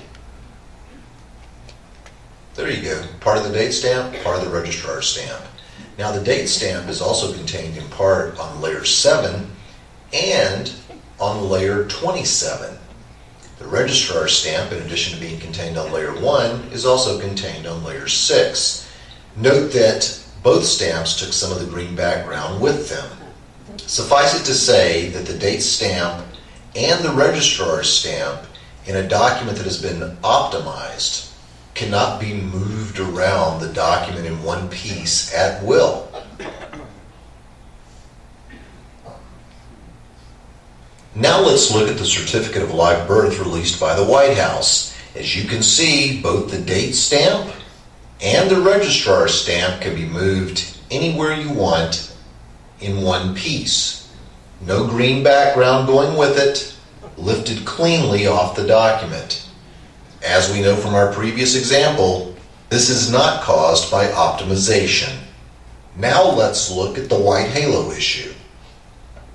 There you go. Part of the date stamp, part of the registrar's stamp. Now the date stamp is also contained in part on layer 7 and on layer 27. The registrar's stamp, in addition to being contained on layer 1, is also contained on layer 6. Note that both stamps took some of the green background with them. Suffice it to say that the date stamp and the registrar's stamp in a document that has been optimized cannot be moved around the document in one piece at will. Now let's look at the certificate of live birth released by the White House. As you can see, both the date stamp and the registrar's stamp can be moved anywhere you want in one piece. No green background going with it, lifted cleanly off the document. As we know from our previous example, this is not caused by optimization. Now let's look at the white halo issue.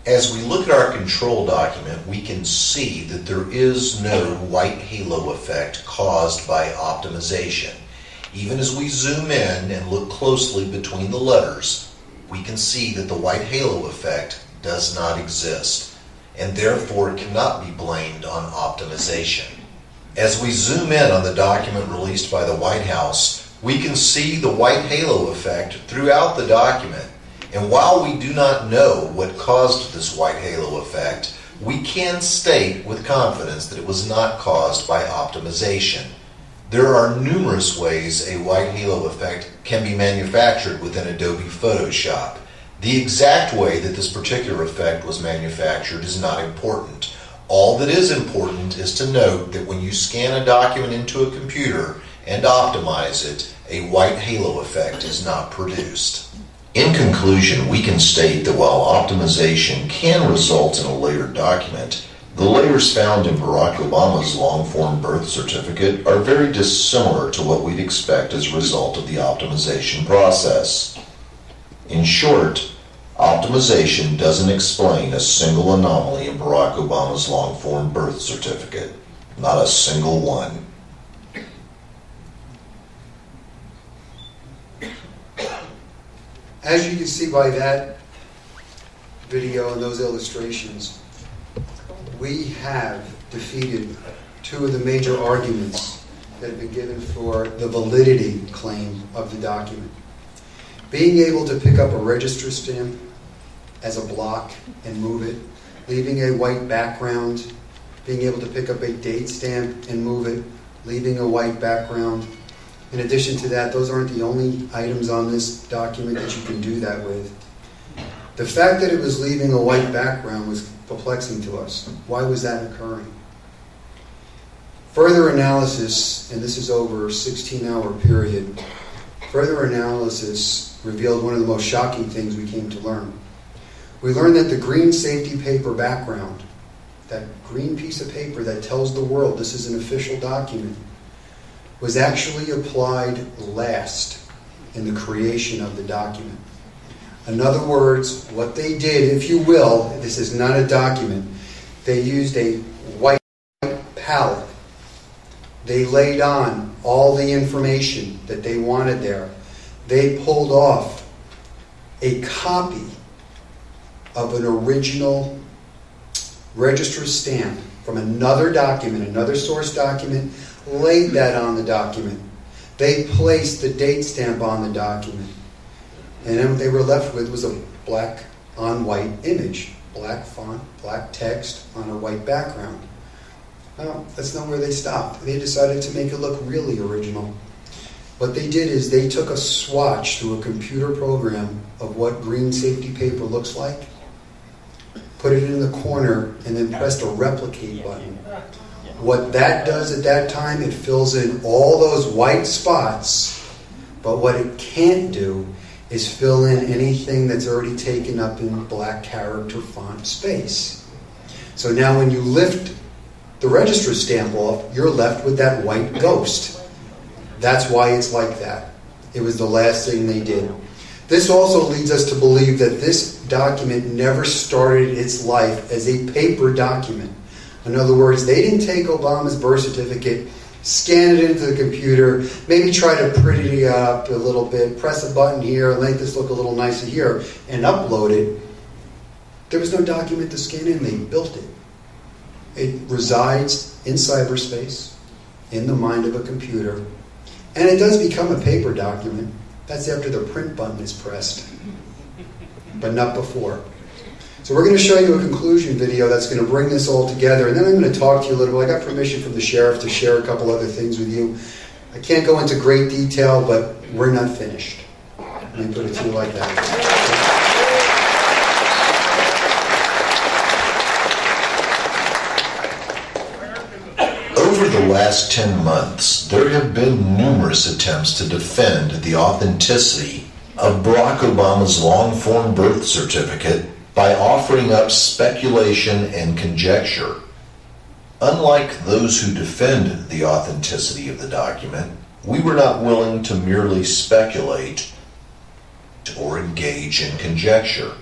As we look at our control document, we can see that there is no white halo effect caused by optimization. Even as we zoom in and look closely between the letters, we can see that the white halo effect does not exist, and therefore cannot be blamed on optimization. As we zoom in on the document released by the White House, we can see the white halo effect throughout the document. And while we do not know what caused this white halo effect, we can state with confidence that it was not caused by optimization. There are numerous ways a white halo effect can be manufactured within Adobe Photoshop. The exact way that this particular effect was manufactured is not important. All that is important is to note that when you scan a document into a computer and optimize it, a white halo effect is not produced. In conclusion, we can state that while optimization can result in a layered document, the layers found in Barack Obama's long-form birth certificate are very dissimilar to what we'd expect as a result of the optimization process. In short, optimization doesn't explain a single anomaly in Barack Obama's long-form birth certificate. Not a single one. As you can see by that video and those illustrations, we have defeated two of the major arguments that have been given for the validity claim of the document. Being able to pick up a register stamp as a block and move it, leaving a white background, being able to pick up a date stamp and move it, leaving a white background. In addition to that, those aren't the only items on this document that you can do that with. The fact that it was leaving a white background was perplexing to us. Why was that occurring? Further analysis, and this is over a 16-hour period, further analysis revealed one of the most shocking things we came to learn. We learned that the green safety paper background, that green piece of paper that tells the world this is an official document, was actually applied last in the creation of the document. In other words, what they did, if you will, this is not a document, they used a white palette. They laid on all the information that they wanted there. They pulled off a copy of an original register stamp from another document, another source document, laid that on the document. They placed the date stamp on the document. And then what they were left with was a black on white image. Black font, black text on a white background. Well, that's not where they stopped. They decided to make it look really original. What they did is they took a swatch through a computer program of what green safety paper looks like, put it in the corner, and then pressed a replicate button. What that does at that time, it fills in all those white spots, but what it can't do is fill in anything that's already taken up in black character font space. So now when you lift the register stamp off, you're left with that white ghost. That's why it's like that. It was the last thing they did. This also leads us to believe that this document never started its life as a paper document. In other words, they didn't take Obama's birth certificate, scan it into the computer, maybe try to pretty it up a little bit, press a button here, and make this look a little nicer here, and upload it. There was no document to scan in. They built it. It resides in cyberspace, in the mind of a computer, and it does become a paper document. That's after the print button is pressed, but not before. So we're going to show you a conclusion video that's going to bring this all together, and then I'm going to talk to you a little bit. I got permission from the sheriff to share a couple other things with you. I can't go into great detail, but we're not finished. Let me put it to you like that. Over the last 10 months, there have been numerous attempts to defend the authenticity of Barack Obama's long-form birth certificate by offering up speculation and conjecture. Unlike those who defend the authenticity of the document, we were not willing to merely speculate or engage in conjecture.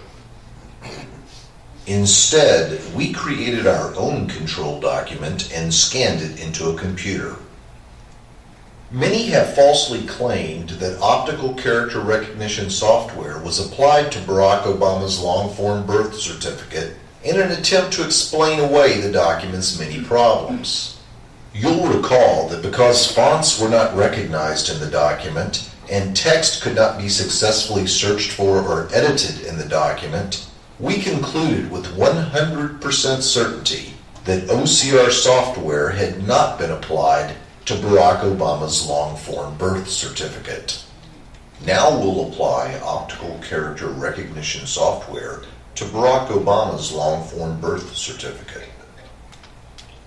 Instead, we created our own control document and scanned it into a computer. Many have falsely claimed that optical character recognition software was applied to Barack Obama's long-form birth certificate in an attempt to explain away the document's many problems. You'll recall that because fonts were not recognized in the document and text could not be successfully searched for or edited in the document, we concluded with 100% certainty that OCR software had not been applied to Barack Obama's long-form birth certificate. Now we'll apply optical character recognition software to Barack Obama's long-form birth certificate.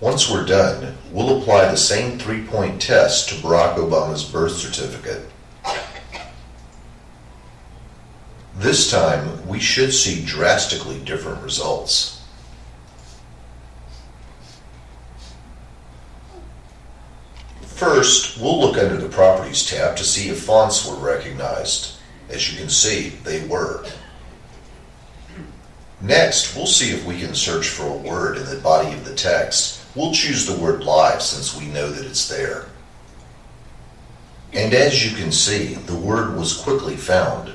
Once we're done, we'll apply the same 3-point test to Barack Obama's birth certificate. This time, we should see drastically different results. First, we'll look under the Properties tab to see if fonts were recognized. As you can see, they were. Next, we'll see if we can search for a word in the body of the text. We'll choose the word live since we know that it's there. And as you can see, the word was quickly found.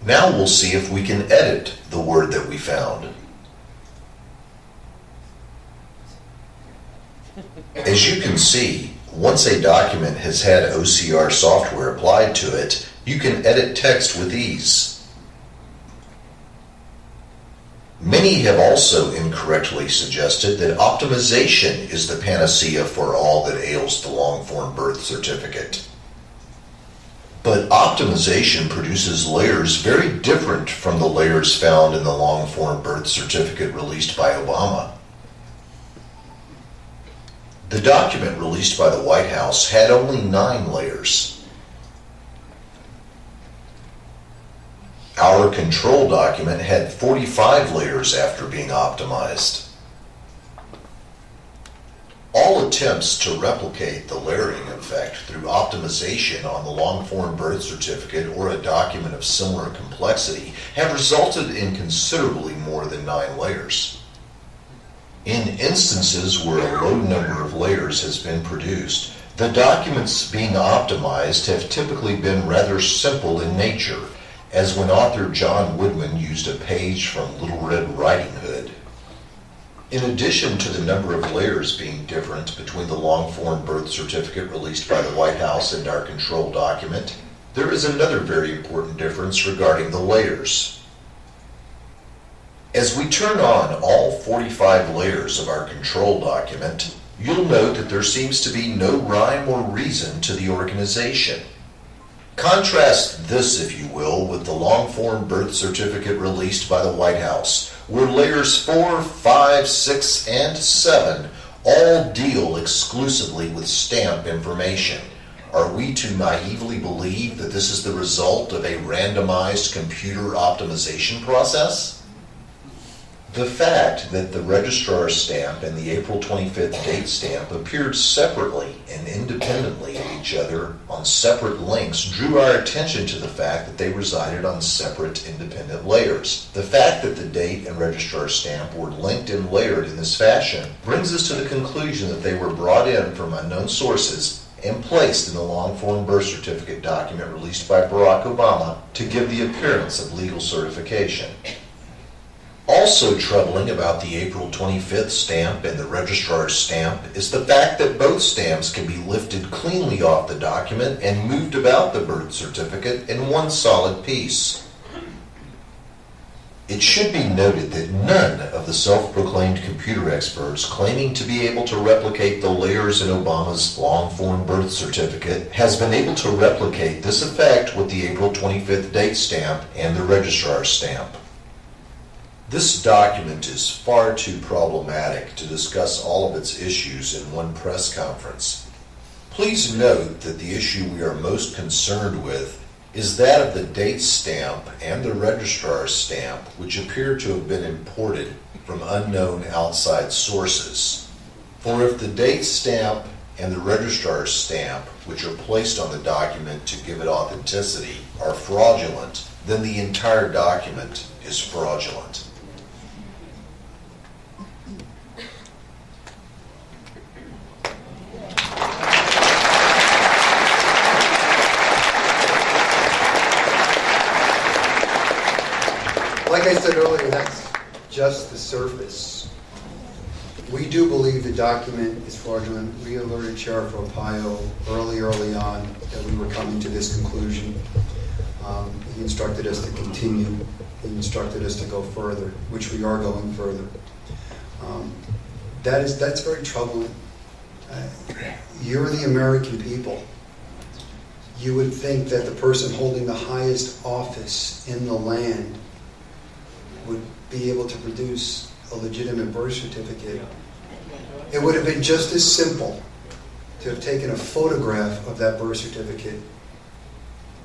Now we'll see if we can edit the word that we found. As you can see, once a document has had OCR software applied to it, you can edit text with ease. Many have also incorrectly suggested that optimization is the panacea for all that ails the long-form birth certificate. But optimization produces layers very different from the layers found in the long-form birth certificate released by Obama. The document released by the White House had only 9 layers. Our control document had 45 layers after being optimized. All attempts to replicate the layering effect through optimization on the long-form birth certificate or a document of similar complexity have resulted in considerably more than 9 layers. In instances where a low number of layers has been produced, the documents being optimized have typically been rather simple in nature, as when author John Woodman used a page from Little Red Riding Hood. In addition to the number of layers being different between the long-form birth certificate released by the White House and our control document, there is another very important difference regarding the layers. As we turn on all 45 layers of our control document, you'll note that there seems to be no rhyme or reason to the organization. Contrast this, if you will, with the long-form birth certificate released by the White House, where layers 4, 5, 6, and 7 all deal exclusively with stamp information. Are we to naively believe that this is the result of a randomized computer optimization process? The fact that the registrar stamp and the April 25th date stamp appeared separately and independently of each other on separate links drew our attention to the fact that they resided on separate independent layers. The fact that the date and registrar stamp were linked and layered in this fashion brings us to the conclusion that they were brought in from unknown sources and placed in the long-form birth certificate document released by Barack Obama to give the appearance of legal certification. Also troubling about the April 25th stamp and the registrar's stamp is the fact that both stamps can be lifted cleanly off the document and moved about the birth certificate in one solid piece. It should be noted that none of the self-proclaimed computer experts claiming to be able to replicate the layers in Obama's long-form birth certificate has been able to replicate this effect with the April 25th date stamp and the registrar's stamp. This document is far too problematic to discuss all of its issues in one press conference. Please note that the issue we are most concerned with is that of the date stamp and the registrar's stamp, which appear to have been imported from unknown outside sources. For if the date stamp and the registrar's stamp, which are placed on the document to give it authenticity, are fraudulent, then the entire document is fraudulent. Like I said earlier, that's just the surface. We do believe the document is fraudulent. We alerted Sheriff Arpaio early on that we were coming to this conclusion. He instructed us to continue. He instructed us to go further, which we are going further. That's very troubling. You're the American people. You would think that the person holding the highest office in the land would be able to produce a legitimate birth certificate. It would have been just as simple to have taken a photograph of that birth certificate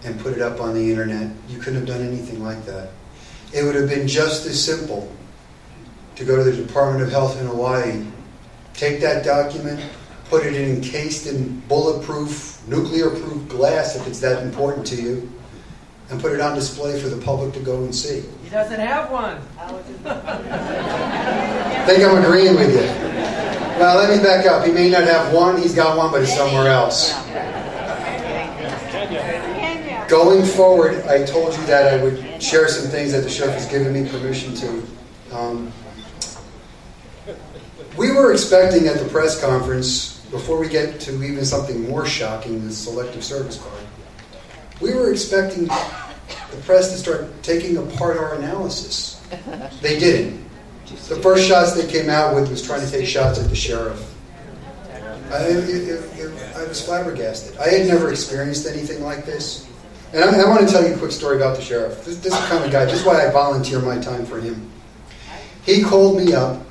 and put it up on the internet. You couldn't have done anything like that. It would have been just as simple to go to the Department of Health in Hawaii, take that document, put it encased in bulletproof, nuclear-proof glass if it's that important to you, and put it on display for the public to go and see. He doesn't have one. I think I'm agreeing with you. Now let me back up. He may not have one, he's got one, but it's somewhere else. Going forward, I told you that I would share some things that the sheriff has given me permission to. We were expecting at the press conference, before we get to even something more shocking, the selective service card, we were expecting the press to start taking apart our analysis. They didn't. The first shots they came out with was trying to take shots at the sheriff. I was flabbergasted. I had never experienced anything like this. And I want to tell you a quick story about the sheriff. This is the kind of guy, this is why I volunteer my time for him. He called me up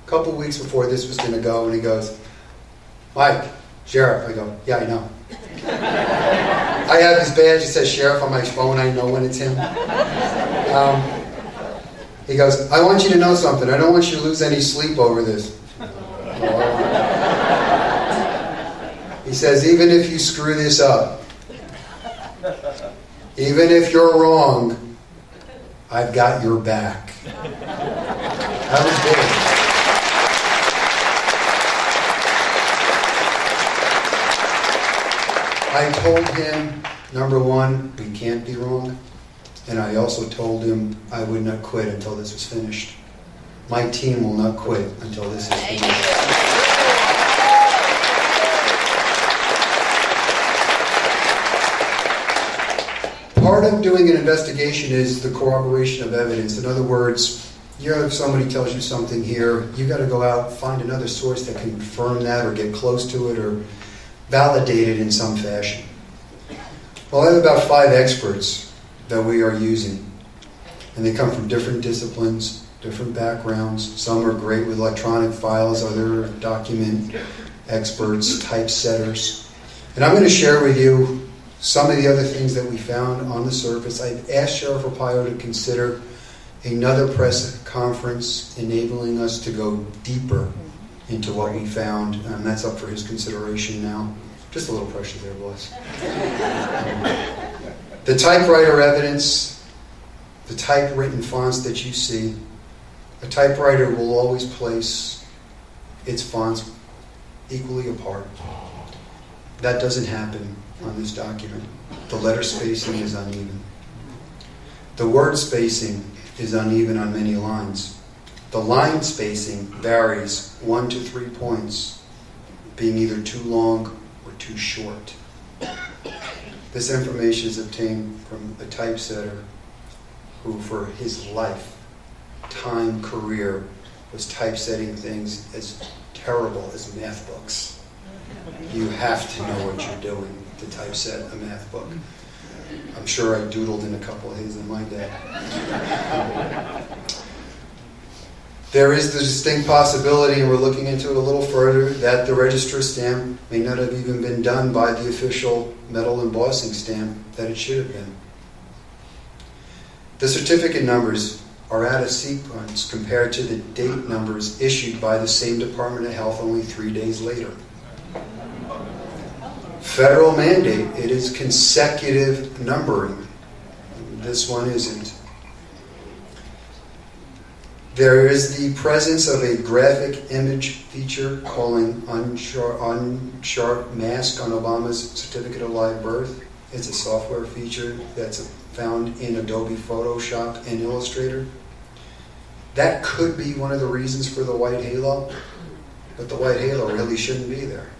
a couple weeks before this was going to go, and he goes, "Mike, sheriff." I go, "Yeah, I know." I have his badge that says sheriff on my phone. I know when it's him. He goes, "I want you to know something. I don't want you to lose any sleep over this." He says, "Even if you screw this up, even if you're wrong, I've got your back." That was big. I told him, number one, we can't be wrong. And I also told him I would not quit until this was finished. My team will not quit until this is finished. Part of doing an investigation is the corroboration of evidence. In other words, if somebody tells you something here, you got to go out, find another source that can confirm that or get close to it or validate it in some fashion. Well, I have about 5 experts that we are using. And they come from different disciplines, different backgrounds. Some are great with electronic files, other document experts, typesetters. And I'm going to share with you some of the other things that we found on the surface. I've asked Sheriff Arpaio to consider another press conference enabling us to go deeper into what we found, and that's up for his consideration now. Just a little pressure there, boss. The typewriter evidence, the typewritten fonts that you see, a typewriter will always place its fonts equally apart. That doesn't happen on this document. The letter spacing is uneven. The word spacing is uneven on many lines. The line spacing varies 1 to 3 points, being either too long or too short. This information is obtained from a typesetter who, for his lifetime career, was typesetting things as terrible as math books. You have to know what you're doing to typeset a math book. I'm sure I doodled in a couple of his in my day. There is the distinct possibility, and we're looking into it a little further, that the register stamp may not have even been done by the official metal embossing stamp that it should have been. The certificate numbers are out of sequence compared to the date numbers issued by the same Department of Health only 3 days later. Federal mandate, it is consecutive numbering. This one isn't. There is the presence of a graphic image feature calling unsharp mask on Obama's certificate of live birth. It's a software feature that's found in Adobe Photoshop and Illustrator. That could be one of the reasons for the white halo, but the white halo really shouldn't be there.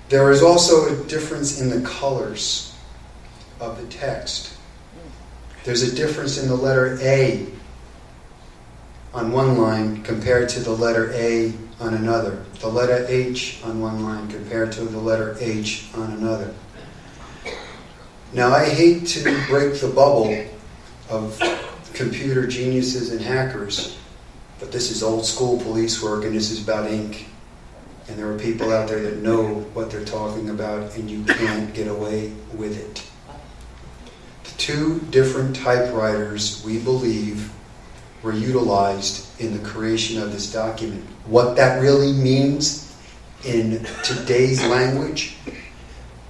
There is also a difference in the colors. of the text. There's a difference in the letter A on one line compared to the letter A on another. The letter H on one line compared to the letter H on another. Now, I hate to break the bubble of computer geniuses and hackers, but this is old school police work, and this is about ink. And there are people out there that know what they're talking about, and you can't get away with it. The two different typewriters, we believe, were utilized in the creation of this document. What that really means in today's language,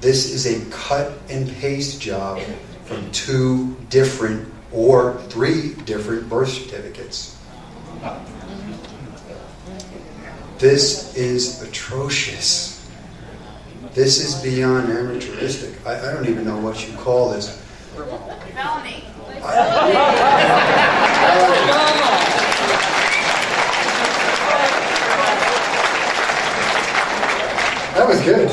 this is a cut and paste job from two different or three different birth certificates. This is atrocious. This is beyond amateuristic. I don't even know what you call this. Felony. That was good.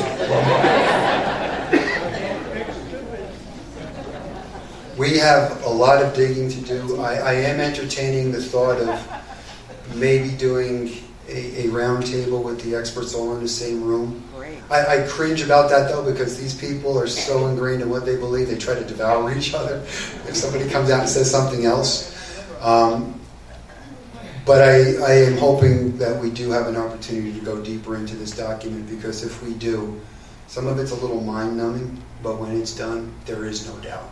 We have a lot of digging to do. I am entertaining the thought of maybe doing a round table with the experts all in the same room. I cringe about that, though, because these people are so ingrained in what they believe, they try to devour each other if somebody comes out and says something else. But I am hoping that we do have an opportunity to go deeper into this document, because if we do, some of it's a little mind-numbing, but when it's done, there is no doubt.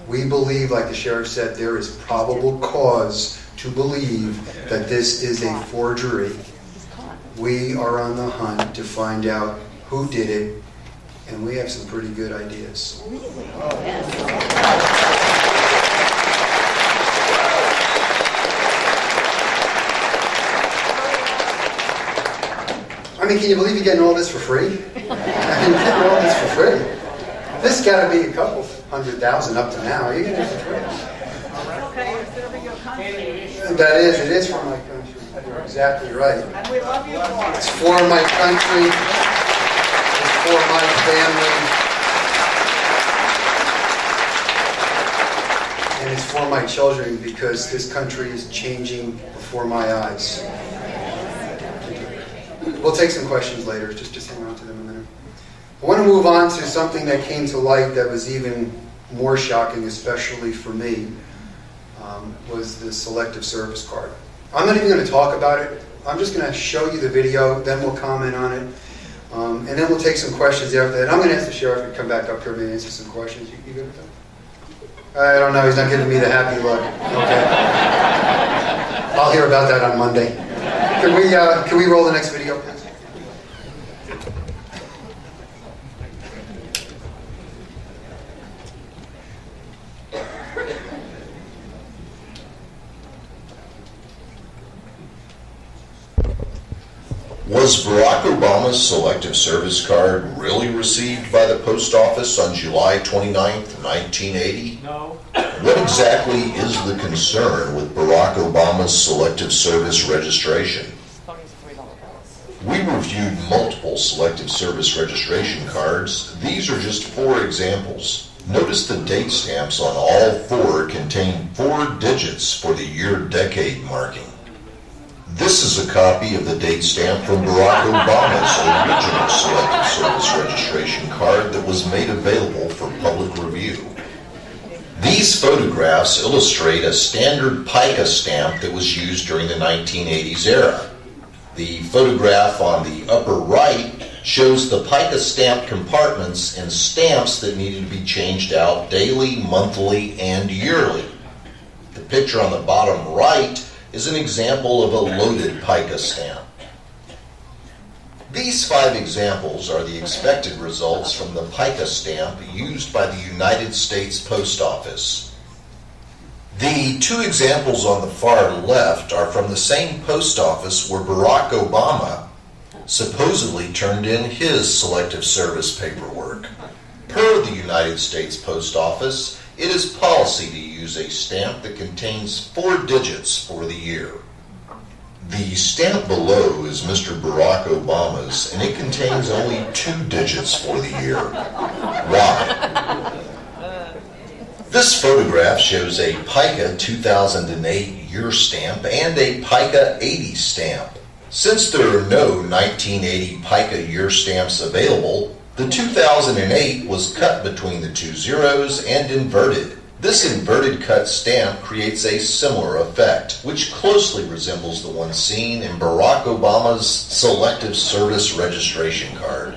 We believe, like the sheriff said, there is probable cause to believe that this is a forgery. We are on the hunt to find out who did it, and we have some pretty good ideas. I mean, can you believe you're getting all this for free? I mean, you're getting all this for free. This has got to be a couple 100,000 up to now. You're getting it for free. Okay, it's serving your country. It is for my country. You're exactly right. And we love you for it. It's for my country. It's for my family. And it's for my children, because this country is changing before my eyes. We'll take some questions later. Just hang on to them a minute. I want to move on to something that came to light that was even more shocking, especially for me, was the selective service card. I'm not even going to talk about it. I'm just going to show you the video, then we'll comment on it, and then we'll take some questions after that. I'm going to ask the sheriff to come back up here and answer some questions. You good with that? I don't know. He's not giving me the happy look. Okay. I'll hear about that on Monday. Can we roll the next video, please? Was Barack Obama's selective service card really received by the post office on July 29th, 1980? No. What exactly is the concern with Barack Obama's selective service registration? We reviewed multiple selective service registration cards. These are just 4 examples. Notice the date stamps on all 4 contain 4 digits for the year-decade marking. This is a copy of the date stamp from Barack Obama's original selective service registration card that was made available for public review. These photographs illustrate a standard pica stamp that was used during the 1980s era. The photograph on the upper right shows the pica stamp compartments and stamps that needed to be changed out daily, monthly, and yearly. The picture on the bottom right is an example of a loaded pica stamp. These 5 examples are the expected results from the pica stamp used by the United States Post Office. The 2 examples on the far left are from the same post office where Barack Obama supposedly turned in his selective service paperwork. Per the United States Post Office, it is policy to use a stamp that contains 4 digits for the year. The stamp below is Mr. Barack Obama's, and it contains only 2 digits for the year. Why? This photograph shows a PICA 2008 year stamp and a PICA 80 stamp. Since there are no 1980 PICA year stamps available, the 2008 was cut between the two zeros and inverted. This inverted cut stamp creates a similar effect, which closely resembles the one seen in Barack Obama's Selective Service registration card.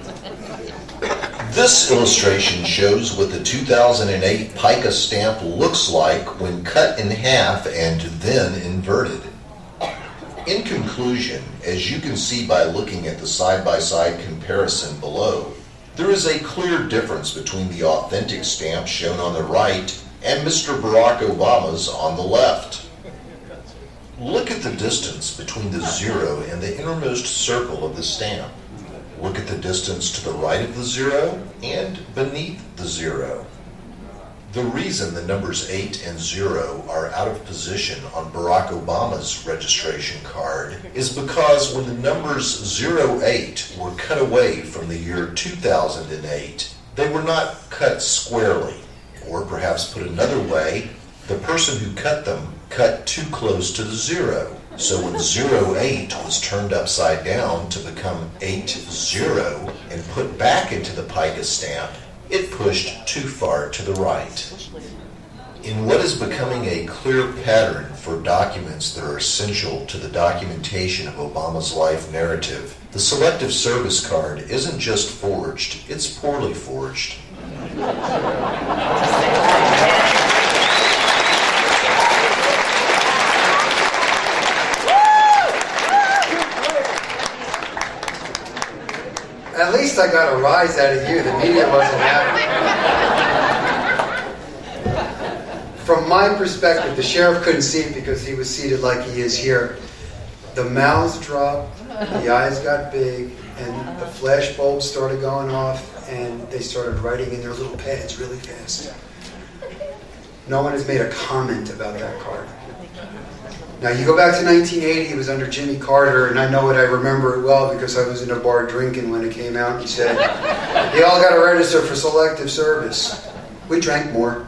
This illustration shows what the 2008 PICA stamp looks like when cut in half and then inverted. In conclusion, as you can see by looking at the side-by-side comparison below, there is a clear difference between the authentic stamp shown on the right and Mr. Barack Obama's on the left. Look at the distance between the zero and the innermost circle of the stamp. Look at the distance to the right of the zero and beneath the zero. The reason the numbers 8 and 0 are out of position on Barack Obama's registration card is because when the numbers 08 were cut away from the year 2008, they were not cut squarely. Or perhaps put another way, the person who cut them cut too close to the zero. So when 08 was turned upside down to become 80 and put back into the PICA stamp, it pushed too far to the right. In what is becoming a clear pattern for documents that are essential to the documentation of Obama's life narrative, the Selective Service card isn't just forged, it's poorly forged. At least I got a rise out of you. The media wasn't happy. From my perspective, the sheriff couldn't see it because he was seated like he is here. The mouths dropped, the eyes got big, and the flash bulbs started going off, and they started writing in their little pads really fast. No one has made a comment about that card. Now, you go back to 1980, it was under Jimmy Carter, and I know it, I remember it well because I was in a bar drinking when it came out. He said, "You all got to register for Selective Service." We drank more.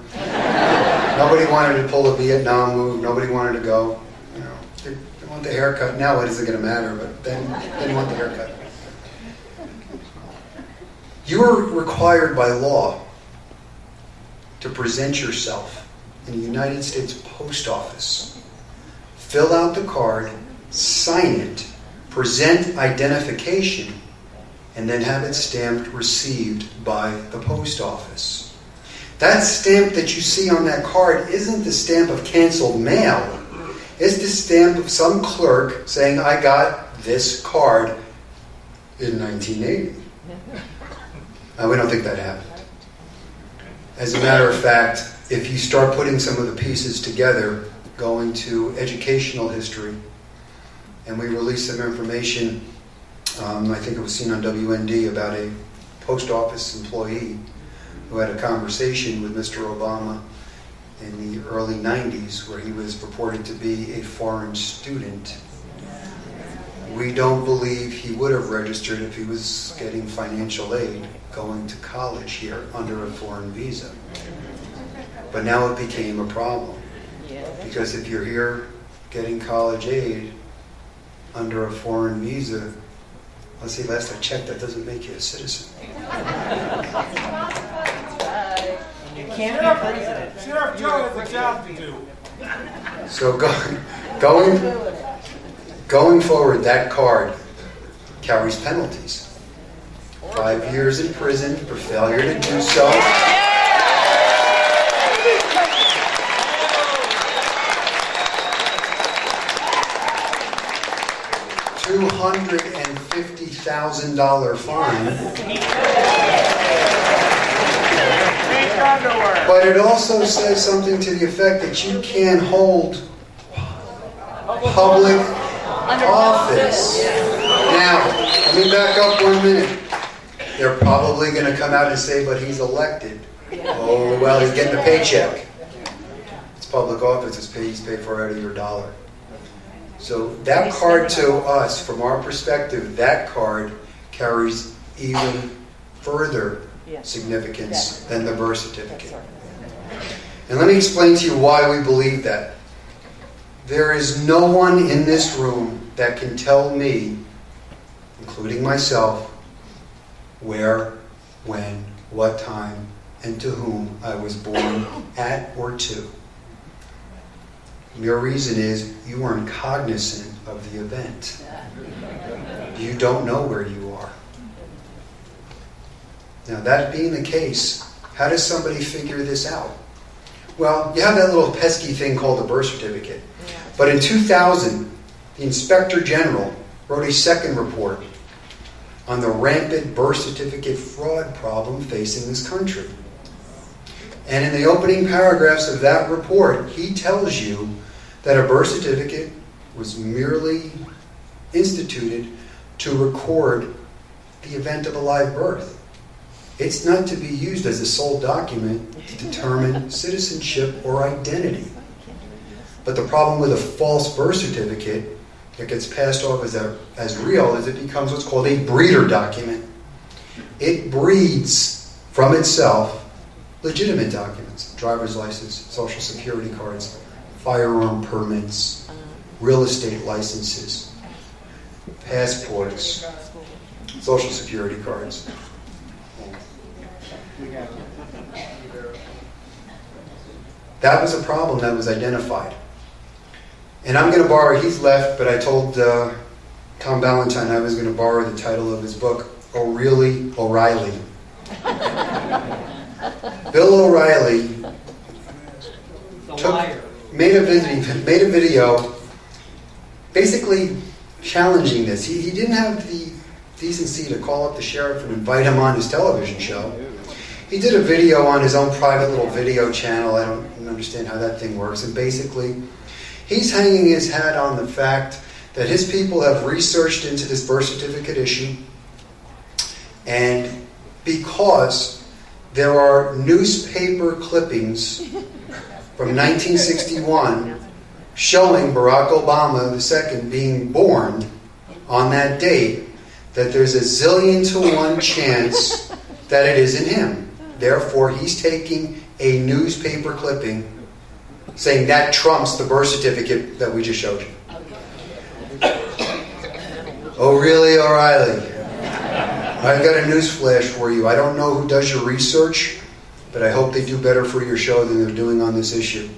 Nobody wanted to pull a Vietnam move. Nobody wanted to go. You know, they want the haircut. Now it isn't going to matter, but then they want the haircut. You are required by law to present yourself in the United States Post Office. Fill out the card, sign it, present identification, and then have it stamped received by the post office. That stamp that you see on that card isn't the stamp of canceled mail. It's the stamp of some clerk saying, "I got this card in 1980. Now, we don't think that happened. As a matter of fact, if you start putting some of the pieces together, going to educational history, and we released some information, I think it was seen on WND, about a post office employee who had a conversation with Mr. Obama in the early 90s where he was purported to be a foreign student. We don't believe he would have registered if he was getting financial aid going to college here under a foreign visa. But now it became a problem. Because if you're here getting college aid under a foreign visa, let's see, last I checked, that doesn't make you a citizen. You can't be president. Sheriff Joe has a job to do. So going forward, that card carries penalties. 5 years in prison for failure to do so. $250,000 fine. But it also says something to the effect that you can't hold public office. Now, let me back up 1 minute. They're probably going to come out and say, "But he's elected." Oh, well, he's getting a paycheck. It's public office. He's paid for out of your dollar. So that card to us, from our perspective, that card carries even further significance than the birth certificate. And let me explain to you why we believe that. There is no one in this room that can tell me, including myself, where, when, what time, and to whom I was born at or to. Your reason is you weren't cognizant of the event. You don't know where you are. Now, that being the case, how does somebody figure this out? Well, you have that little pesky thing called a birth certificate. But in 2000, the Inspector General wrote a second report on the rampant birth certificate fraud problem facing this country. And in the opening paragraphs of that report, he tells you that a birth certificate was merely instituted to record the event of a live birth. It's not to be used as a sole document to determine citizenship or identity. But the problem with a false birth certificate that gets passed off as real is it becomes what's called a breeder document. It breeds from itself legitimate documents: driver's license, social security cards, firearm permits, real estate licenses, passports, social security cards. That was a problem that was identified. And I'm going to borrow, he's left, but I told Tom Ballantyne I was going to borrow the title of his book, O'Reilly O'Reilly. Bill O'Reilly made a video basically challenging this. He didn't have the decency to call up the sheriff and invite him on his television show. He did a video on his own private little video channel. I don't understand how that thing works. And basically, he's hanging his hat on the fact that his people have researched into this birth certificate issue, and because there are newspaper clippings from 1961 showing Barack Obama II being born on that date, that there's a 1,000,000,000 to 1 chance that it isn't him. Therefore, he's taking a newspaper clipping saying that trumps the birth certificate that we just showed you. Oh, really, O'Reilly? I've got a news flash for you. I don't know who does your research, but I hope they do better for your show than they're doing on this issue.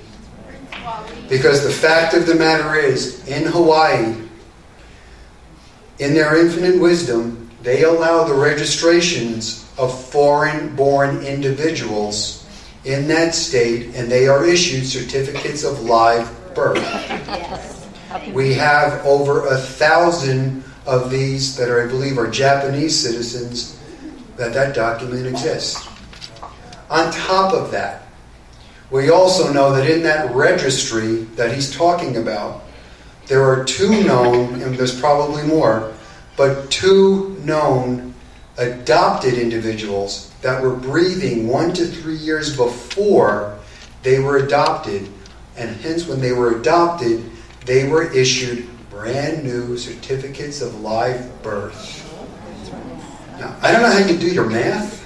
Because the fact of the matter is, in Hawaii, in their infinite wisdom, they allow the registrations of foreign-born individuals in that state, and they are issued certificates of live birth. Yes. We have over 1,000 of these that are, I believe, are Japanese citizens that document exists. On top of that, we also know that in that registry that he's talking about, there are 2 known, and there's probably more, but 2 known adopted individuals that were breathing 1 to 3 years before they were adopted, and hence when they were adopted, they were issued brand new certificates of live birth. Now, I don't know how you do your math,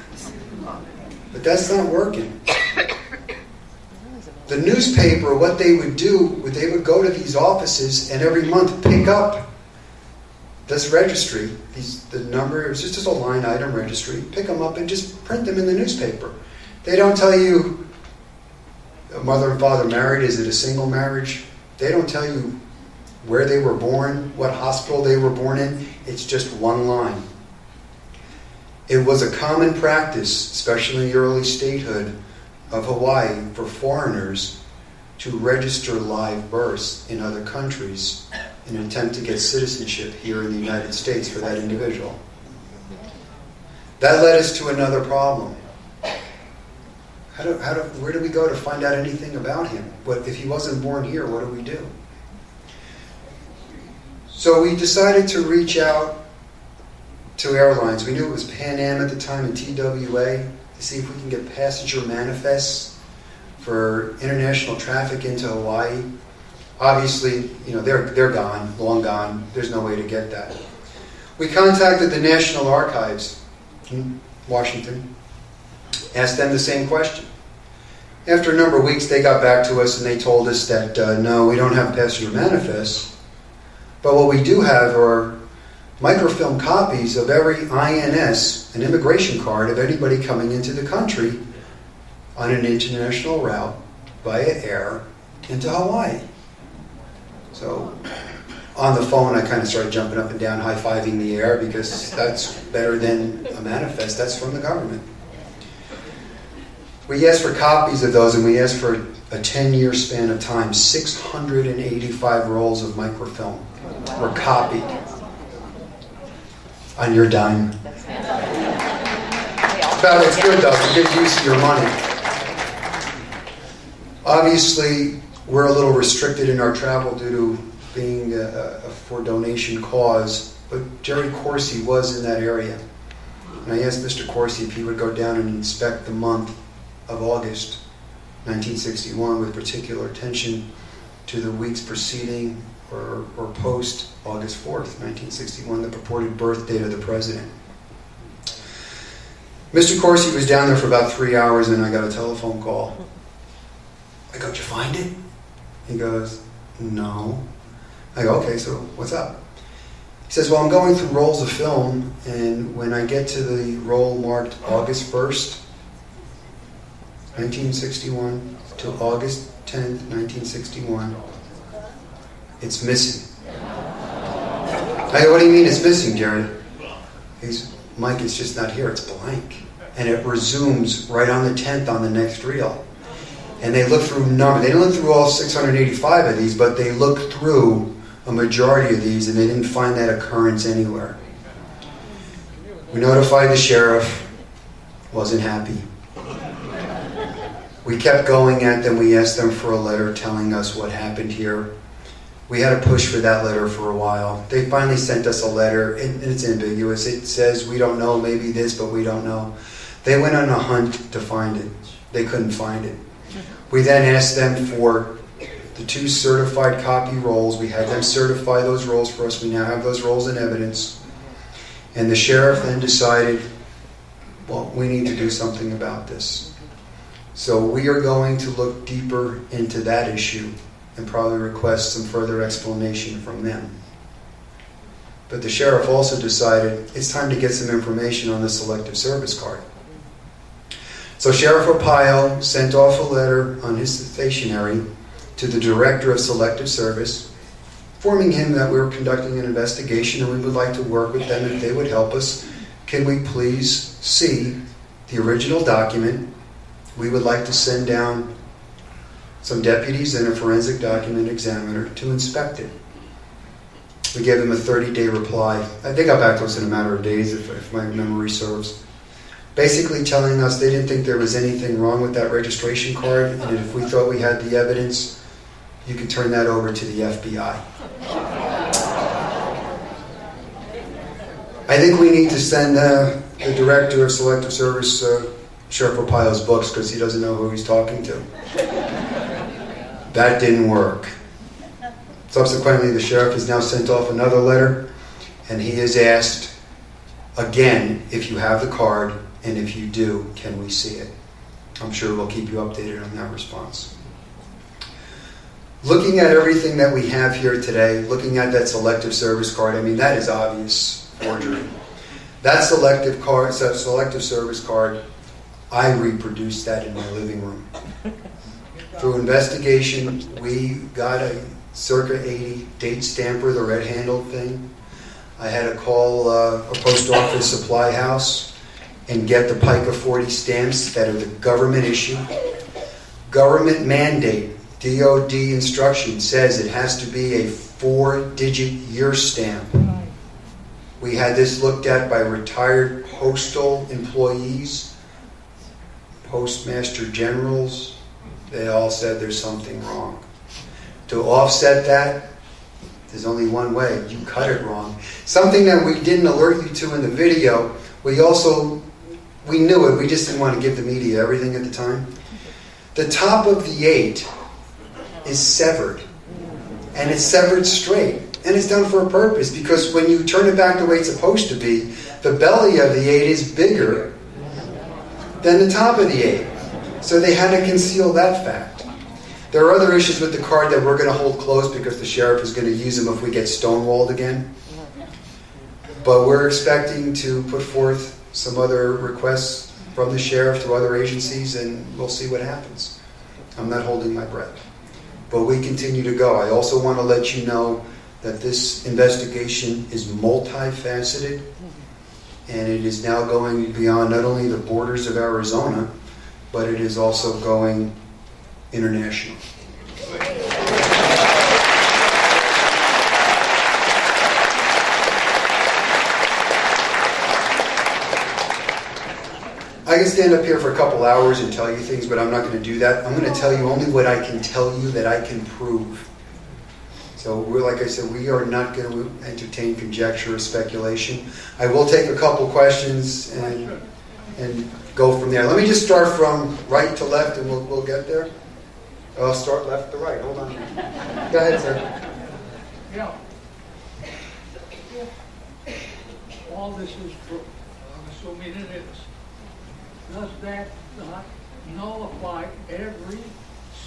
but that's not working. The newspaper, what they would do, they would go to these offices and every month pick up this registry, the number, it's just a line item registry, pick them up and just print them in the newspaper. They don't tell you a mother and father married, is it a single marriage? They don't tell you where they were born, what hospital they were born in. It's just one line. It was a common practice, especially in the early statehood of Hawaii, for foreigners to register live births in other countries in an attempt to get citizenship here in the United States for that individual. That led us to another problem. Where do we go to find out anything about him? If he wasn't born here, what do we do? So we decided to reach out to airlines. We knew it was Pan Am at the time and TWA to see if we can get passenger manifests for international traffic into Hawaii. Obviously, they're gone, long gone. There's no way to get that. We contacted the National Archives in Washington, asked them the same question. After a number of weeks, they got back to us and they told us that, no, we don't have passenger manifests, but what we do have are microfilm copies of every INS, an immigration card of anybody coming into the country on an international route via air into Hawaii. So on the phone, I kind of started jumping up and down, high-fiving the air, because that's better than a manifest. That's from the government. We asked for copies of those, and we asked for a 10-year span of time. 685 rolls of microfilm were copied on your dime. But it's good, though. It's a good use of your money. Obviously, we're a little restricted in our travel due to being a for donation cause, but Jerry Corsi was in that area. And I asked Mr. Corsi if he would go down and inspect the month of August 1961 with particular attention to the weeks preceding or post August 4th, 1961, the purported birth date of the president. Mr. Corsi was down there for about 3 hours, and I got a telephone call. I go, "Did you find it?" He goes, "No." I go, "Okay, so what's up?" He says, "Well, I'm going through rolls of film, and when I get to the roll marked August 1st, 1961 to August 10th, 1961, it's missing." I go, "What do you mean it's missing, Jerry?" He's, "Mike, it's just not here, it's blank." And it resumes right on the 10th on the next reel. And they look through numbers. They didn't look through all 685 of these, but they looked through a majority of these, and they didn't find that occurrence anywhere. We notified the sheriff. Wasn't happy. We kept going at them. We asked them for a letter telling us what happened here. We had to push for that letter for a while. They finally sent us a letter, and it's ambiguous. It says, "We don't know, maybe this, but we don't know." They went on a hunt to find it. They couldn't find it. We then asked them for the 2 certified copy rolls. We had them certify those rolls for us. We now have those rolls in evidence. And the sheriff then decided, well, we need to do something about this. So we are going to look deeper into that issue and probably request some further explanation from them. But the sheriff also decided it's time to get some information on the selective service card. So Sheriff Arpaio sent off a letter on his stationery to the Director of Selective Service, informing him that we were conducting an investigation and we would like to work with them if they would help us. Can we please see the original document? We would like to send down some deputies and a forensic document examiner to inspect it. We gave them a 30-day reply. They got back to us in a matter of days, if my memory serves. Basically telling us they didn't think there was anything wrong with that registration card, and that if we thought we had the evidence, you could turn that over to the FBI. I think we need to send the Director of Selective Service Sheriff Arpaio's books, because he doesn't know who he's talking to. That didn't work. Subsequently, the sheriff has now sent off another letter, and he has asked, again, if you have the card, and if you do, can we see it? I'm sure we'll keep you updated on that response. Looking at everything that we have here today, looking at that selective service card, I mean, that is obvious forgery. That selective service card, I reproduced that in my living room. Through investigation, we got a circa 80 date stamper, the red-handled thing. I had to call a post office supply house and get the Pica 40 stamps that are the government issue. Government mandate, DOD instruction says it has to be a 4-digit year stamp. We had this looked at by retired postal employees, postmaster generals. They all said there's something wrong. To offset that, there's only one way. You cut it wrong. Something that we didn't alert you to in the video, we knew it, we just didn't want to give the media everything at the time. The top of the 8 is severed. And it's severed straight. And it's done for a purpose, because when you turn it back the way it's supposed to be, the belly of the 8 is bigger than the top of the 8. So they had to conceal that fact. There are other issues with the card that we're going to hold close because the sheriff is going to use them if we get stonewalled again. But we're expecting to put forth some other requests from the sheriff to other agencies, and we'll see what happens. I'm not holding my breath. But we continue to go. I also want to let you know that this investigation is multifaceted, and it is now going beyond not only the borders of Arizona, but it is also going international. I can stand up here for a couple hours and tell you things, but I'm not going to do that. I'm going to tell you only what I can tell you that I can prove. So, like I said, we are not going to entertain conjecture or speculation. I will take a couple questions and go from there. Let me just start from right to left, and we'll get there. I'll start left to right. Hold on. Go ahead, sir. Yeah. All this is true. I'm assuming it is. Does that not nullify every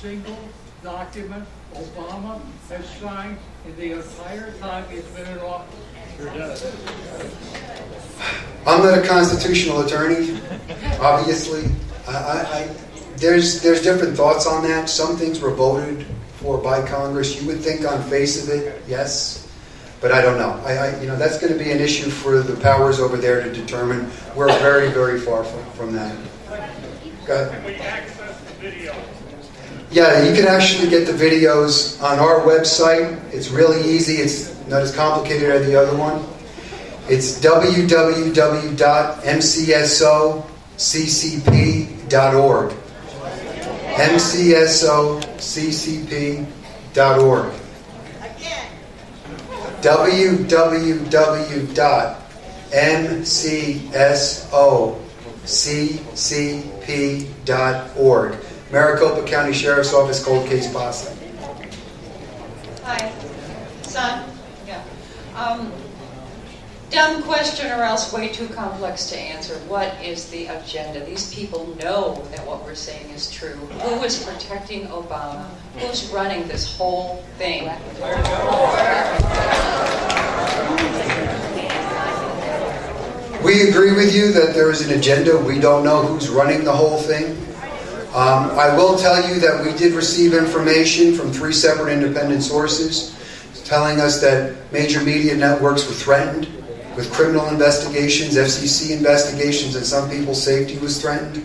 single document Obama has signed in the entire time he's been in office? Sure does. I'm not a constitutional attorney, obviously. There's different thoughts on that. Some things were voted for by Congress. You would think on face of it, yes, but I don't know. That's going to be an issue for the powers over there to determine. We're very, very far from that. Go ahead. Can we access the video? Yeah, you can actually get the videos on our website. It's really easy. It's not as complicated as the other one. It's www.mcsoccp.org. mcsoccp.org. Again. www.mcsoccp.org. Maricopa County Sheriff's Office, Cold Case Posse. Hi. Son? Yeah. Dumb question or else way too complex to answer. What is the agenda? These people know that what we're saying is true. Who is protecting Obama? Who's running this whole thing? We agree with you that there is an agenda. We don't know who's running the whole thing. I will tell you that we did receive information from 3 separate independent sources telling us that major media networks were threatened with criminal investigations, FCC investigations, and some people's safety was threatened.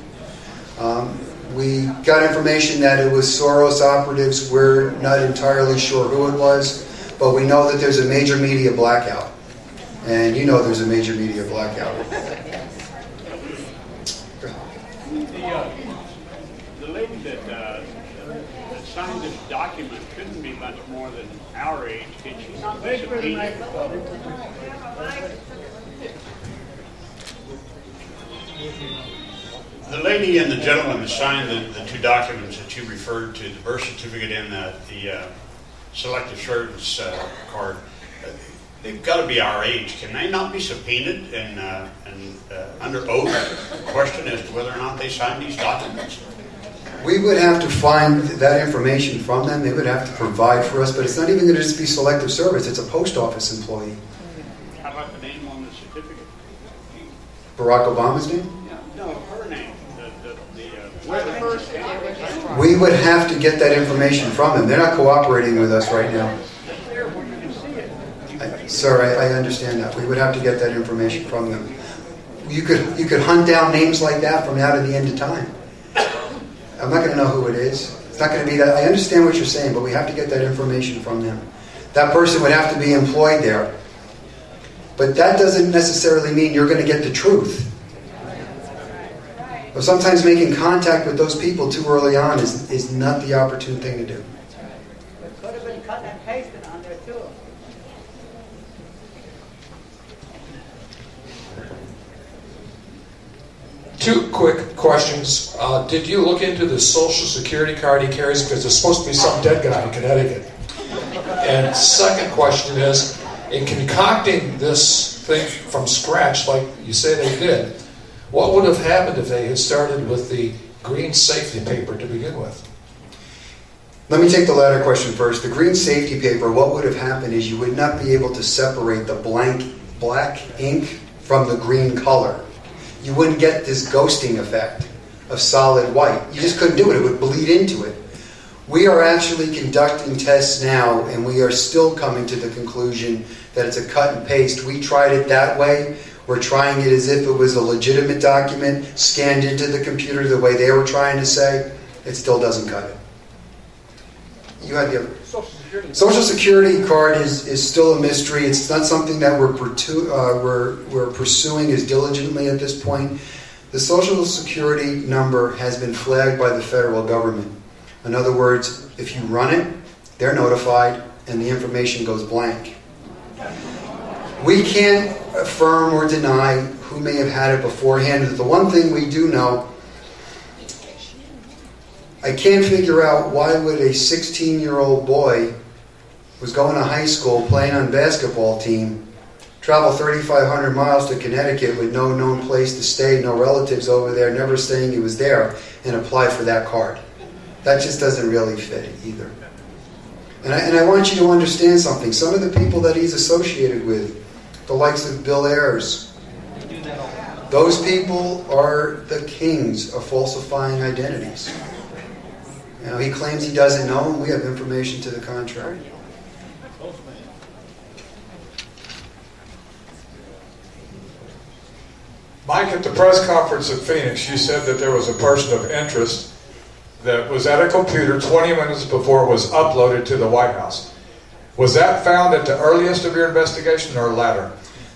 We got information that it was Soros operatives. We're not entirely sure who it was, but we know that there's a major media blackout. And you know there's a major media blackout. The lady that signed this document couldn't be much more than our age. Did she not be subpoenaed? The lady and the gentleman that signed the 2 documents that you referred to, the birth certificate and the selective service card, they've got to be our age. Can they not be subpoenaed and under oath questioned as to whether or not they signed these documents? We would have to find that information from them. They would have to provide for us, but it's not even going to just be selective service. It's a post office employee. How about the name on the certificate? Barack Obama's name? No, her name. Where the first We would have to get that information from them. They're not cooperating with us right now. Sir, I understand that. We would have to get that information from them. You could hunt down names like that from now to the end of time. I'm not going to know who it is. It's not going to be that. I understand what you're saying, but we have to get that information from them. That person would have to be employed there. But that doesn't necessarily mean you're going to get the truth. But sometimes making contact with those people too early on is not the opportune thing to do. It could have been cut and pasted on there too. Two quick questions. Did you look into the Social Security card he carries? Because there's supposed to be some dead guy in Connecticut. And second question is, in concocting this thing from scratch, like you say they did, what would have happened if they had started with the green safety paper to begin with? Let me take the latter question first. The green safety paper, what would have happened is you would not be able to separate the black ink from the green color. You wouldn't get this ghosting effect of solid white. You just couldn't do it. It would bleed into it. We are actually conducting tests now, and we are still coming to the conclusion that it's a cut and paste. We tried it that way. We're trying it as if it was a legitimate document, scanned into the computer the way they were trying to say. It still doesn't cut it. You had the other. Social Security card is still a mystery. It's not something that we're pursuing as diligently at this point. The Social Security number has been flagged by the federal government. In other words, if you run it, they're notified, and the information goes blank. We can't affirm or deny who may have had it beforehand. The one thing we do know, I can't figure out why would a 16-year-old boy who's going to high school, playing on a basketball team, travel 3,500 miles to Connecticut with no known place to stay, no relatives over there, never saying he was there, and apply for that card. That just doesn't really fit either. And I want you to understand something. Some of the people that he's associated with, the likes of Bill Ayers, those people are the kings of falsifying identities. You know, he claims he doesn't know, and we have information to the contrary. Mike, at the press conference in Phoenix, you said that there was a person of interest that was at a computer 20 minutes before it was uploaded to the White House. Was that found at the earliest of your investigation or latter?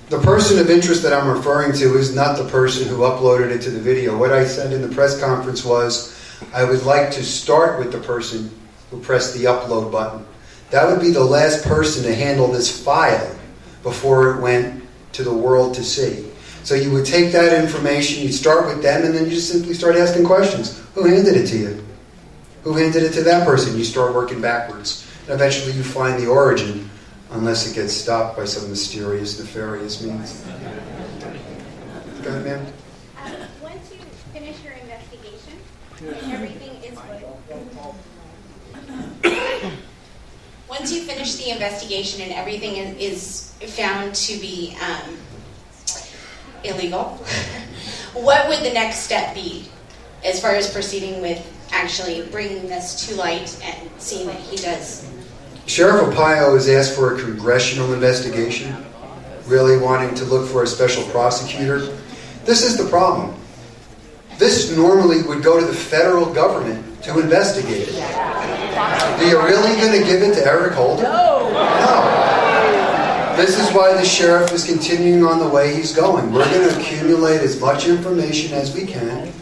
The person of interest that I'm referring to is not the person who uploaded it to the video. What I said in the press conference was, I would like to start with the person who pressed the upload button. That would be the last person to handle this file before it went to the world to see. So you would take that information, you'd start with them, and then you just simply start asking questions. Who handed it to you? Who handed it to that person? You start working backwards. And eventually you find the origin, unless it gets stopped by some mysterious, nefarious means. Go ahead, ma'am. Once you finish your investigation, and everything is once you finish the investigation and everything is found to be illegal, what would the next step be as far as proceeding with actually bringing this to light and seeing that he does? Sheriff Arpaio has asked for a congressional investigation, really wanting to look for a special prosecutor. This is the problem. This normally would go to the federal government to investigate it. Are you really going to give it to Eric Holder? No. This is why the sheriff is continuing on the way he's going. We're going to accumulate as much information as we can,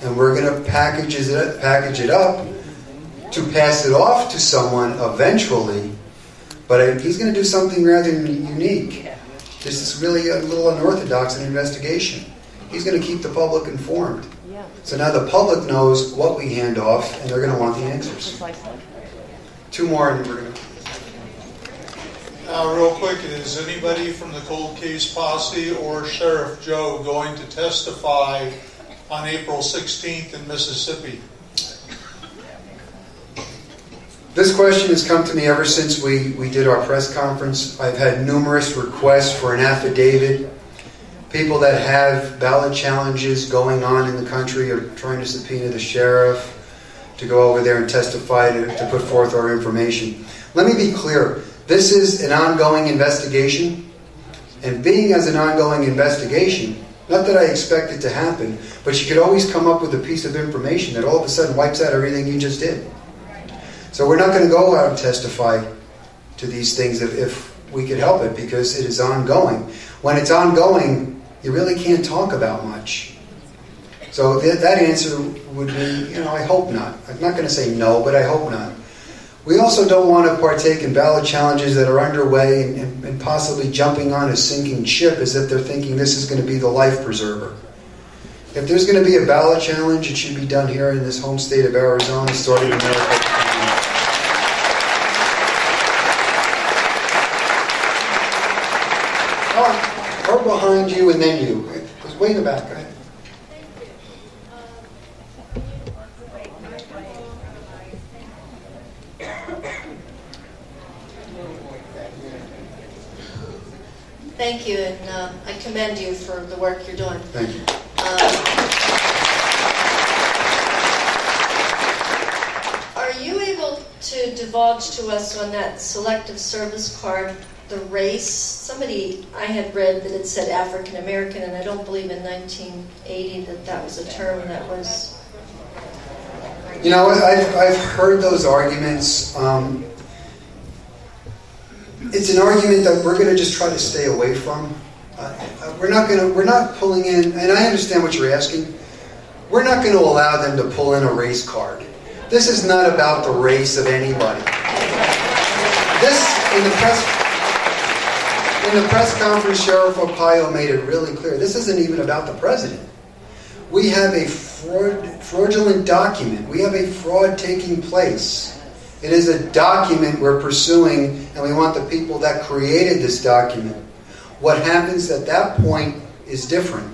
and we're going to package it up to pass it off to someone eventually. But he's going to do something rather unique. This is really a little unorthodox in investigation. He's going to keep the public informed. So now the public knows what we hand off, and they're going to want the answers. Two more, and we're going to... Real quick, is anybody from the Cold Case Posse or Sheriff Joe going to testify on April 16th in Mississippi? This question has come to me ever since we did our press conference. I've had numerous requests for an affidavit. People that have ballot challenges going on in the country are trying to subpoena the sheriff to go over there and testify to put forth our information. Let me be clear. This is an ongoing investigation, and being as an ongoing investigation, not that I expect it to happen, but you could always come up with a piece of information that all of a sudden wipes out everything you just did. So we're not going to go out and testify to these things if we could help it, because it is ongoing. When it's ongoing, you really can't talk about much. So that answer would be, I hope not. I'm not going to say no, but I hope not. We also don't want to partake in ballot challenges that are underway and possibly jumping on a sinking ship as if they're thinking this is going to be the life preserver. If there's going to be a ballot challenge, it should be done here in this home state of Arizona, starting in Maricopa County. Her behind you and then you. It was way in the back. Go ahead. Thank you, and I commend you for the work you're doing. Thank you. Are you able to divulge to us on that selective service card the race? Somebody, I had read that it said African American, and I don't believe in 1980 that was a term that was... You know, I've heard those arguments. It's an argument that we're going to just try to stay away from. We're not pulling in, and I understand what you're asking. We're not going to allow them to pull in a race card. This is not about the race of anybody. This, in the press conference, Sheriff Arpaio made it really clear. This isn't even about the president. We have a fraudulent document. We have a fraud taking place. It is a document we're pursuing, and we want the people that created this document. What happens at that point is different.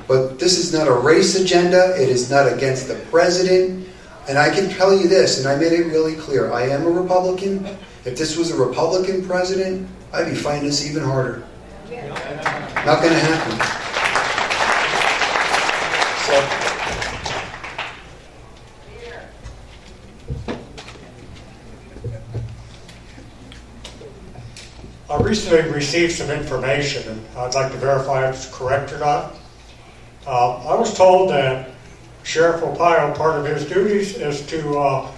But this is not a race agenda. It is not against the president. And I can tell you this, and I made it really clear. I am a Republican. If this was a Republican president, I'd be fighting this even harder. Not going to happen. I recently received some information, and I'd like to verify if it's correct or not. I was told that Sheriff Arpaio, part of his duties is to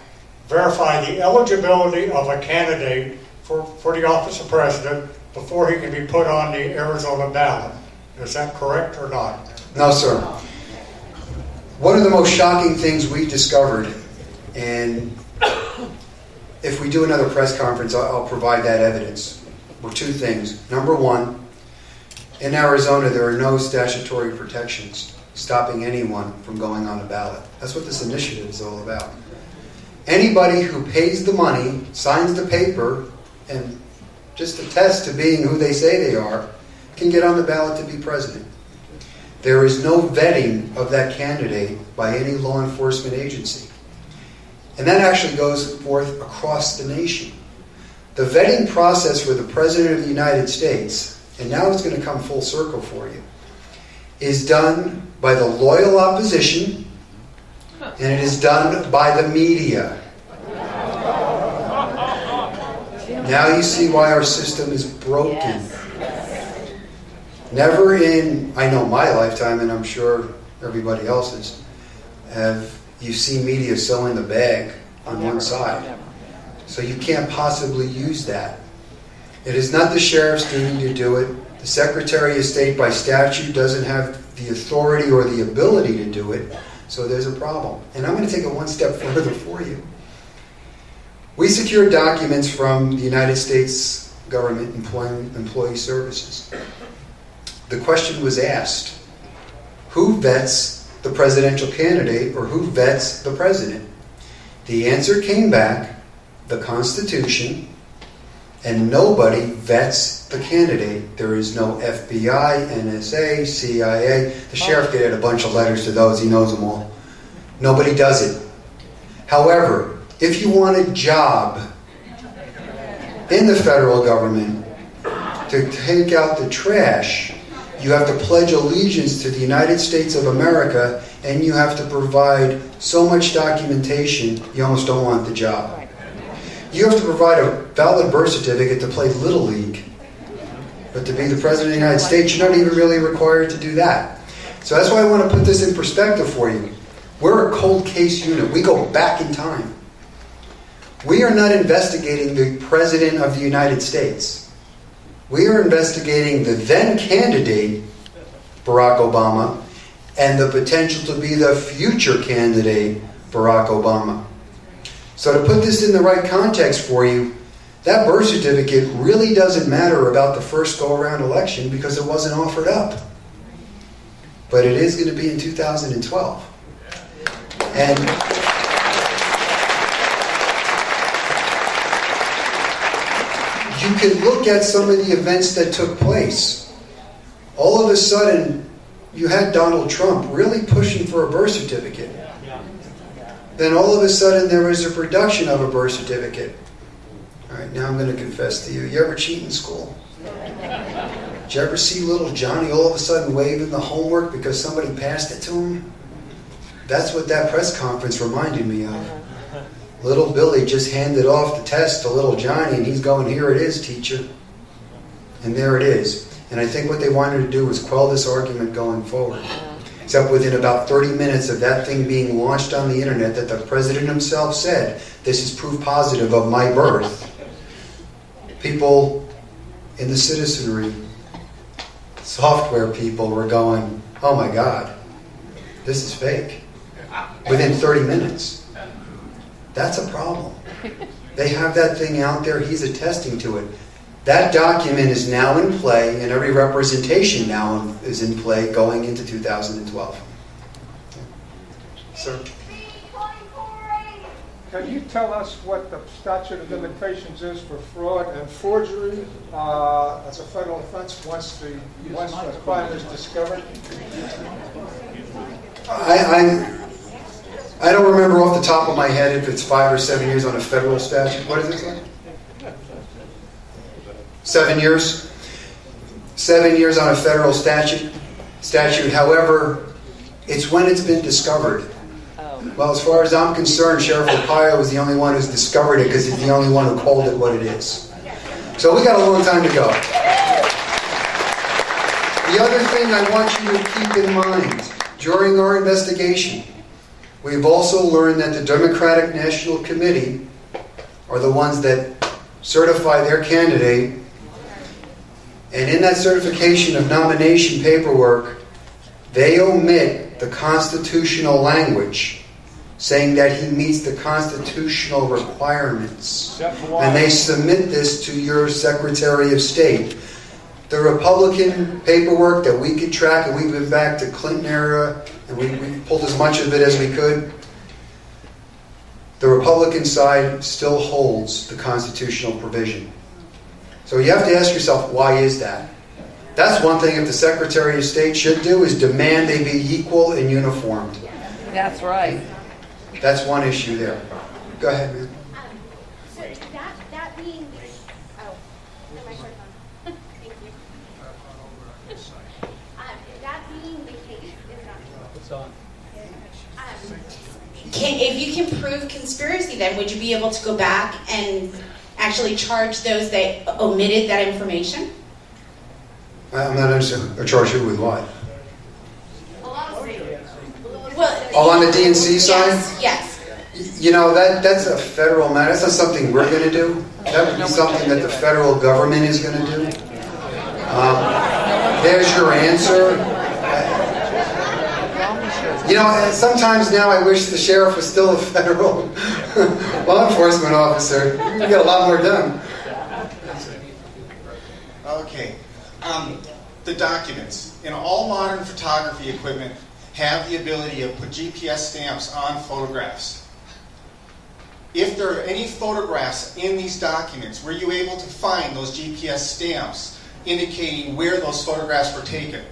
verify the eligibility of a candidate for the office of president before he can be put on the Arizona ballot. Is that correct or not? No, sir. One of the most shocking things we discovered, and if we do another press conference, I'll provide that evidence, were two things. Number one, in Arizona, there are no statutory protections stopping anyone from going on a ballot. That's what this initiative is all about. Anybody who pays the money, signs the paper, and just attests to being who they say they are, can get on the ballot to be president. There is no vetting of that candidate by any law enforcement agency. And that actually goes forth across the nation. The vetting process for the President of the United States, and now it's going to come full circle for you, is done by the loyal opposition, and it is done by the media. Now you see why our system is broken. Never in, I know my lifetime, and I'm sure everybody else's, have you seen media selling the bag on one side. So you can't possibly use that. It is not the sheriff's duty to do it. The Secretary of State by statute doesn't have the authority or the ability to do it. So there's a problem. And I'm going to take it one step further for you. We secured documents from the United States Government Employee Services. The question was asked, who vets the presidential candidate or who vets the president? The answer came back, the Constitution, and nobody vets the candidate. There is no FBI, NSA, CIA. The sheriff could add a bunch of letters to those. He knows them all. Nobody does it. However, if you want a job in the federal government to take out the trash, you have to pledge allegiance to the United States of America, and you have to provide so much documentation you almost don't want the job. You have to provide a valid birth certificate to play Little League. But to be the President of the United States, you're not even really required to do that. So that's why I want to put this in perspective for you. We're a cold case unit. We go back in time. We are not investigating the President of the United States. We are investigating the then candidate, Barack Obama, and the potential to be the future candidate, Barack Obama. So to put this in the right context for you, that birth certificate really doesn't matter about the first go-around election because it wasn't offered up. But it is going to be in 2012. And you can look at some of the events that took place. All of a sudden, you had Donald Trump really pushing for a birth certificate. Then all of a sudden, there was a production of a birth certificate. All right, now I'm going to confess to you. You ever cheat in school? Did you ever see little Johnny all of a sudden waving the homework because somebody passed it to him? That's what that press conference reminded me of. Little Billy just handed off the test to little Johnny, and he's going, "Here it is, teacher." And there it is. And I think what they wanted to do was quell this argument going forward. Except within about 30 minutes of that thing being launched on the internet, that the president himself said, "This is proof positive of my birth," people in the citizenry, software people, were going, "Oh my God, this is fake." Within 30 minutes. That's a problem. They have that thing out there. He's attesting to it. That document is now in play, and every representation now is in play going into 2012. Sir? Can you tell us what the statute of limitations is for fraud and forgery as a federal offense once the crime is discovered? I don't remember off the top of my head if it's 5 or 7 years on a federal statute. What is it say? 7 years? 7 years on a federal statute. However, it's when it's been discovered. Well, as far as I'm concerned, Sheriff Arpaio is the only one who's discovered it because he's the only one who called it what it is. So we got a long time to go. The other thing I want you to keep in mind, during our investigation, we've also learned that the Democratic National Committee are the ones that certify their candidate, and in that certification of nomination paperwork, they omit the constitutional language saying that he meets the constitutional requirements. And they submit this to your Secretary of State. The Republican paperwork that we could track, and we've been back to Clinton era, and we pulled as much of it as we could. The Republican side still holds the constitutional provision. So you have to ask yourself, why is that? That's one thing if the Secretary of State should do, is demand they be equal and uniformed. That's right. That's one issue there. Go ahead, man. So that being the microphone. Thank you. That being the case, It's on. if you can prove conspiracy, then would you be able to go back and actually charge those that omitted that information? I'm not understanding. Charge who with what? Well, on the DNC side? Yes. You know, that's a federal matter. That's not something we're going to do. That would be something that the federal government is going to do. There's your answer. You know, sometimes now I wish the sheriff was still a federal law enforcement officer. You get a lot more done. Okay. The documents. In all modern photography equipment have the ability to put GPS stamps on photographs. If there are any photographs in these documents, were you able to find those GPS stamps indicating where those photographs were taken?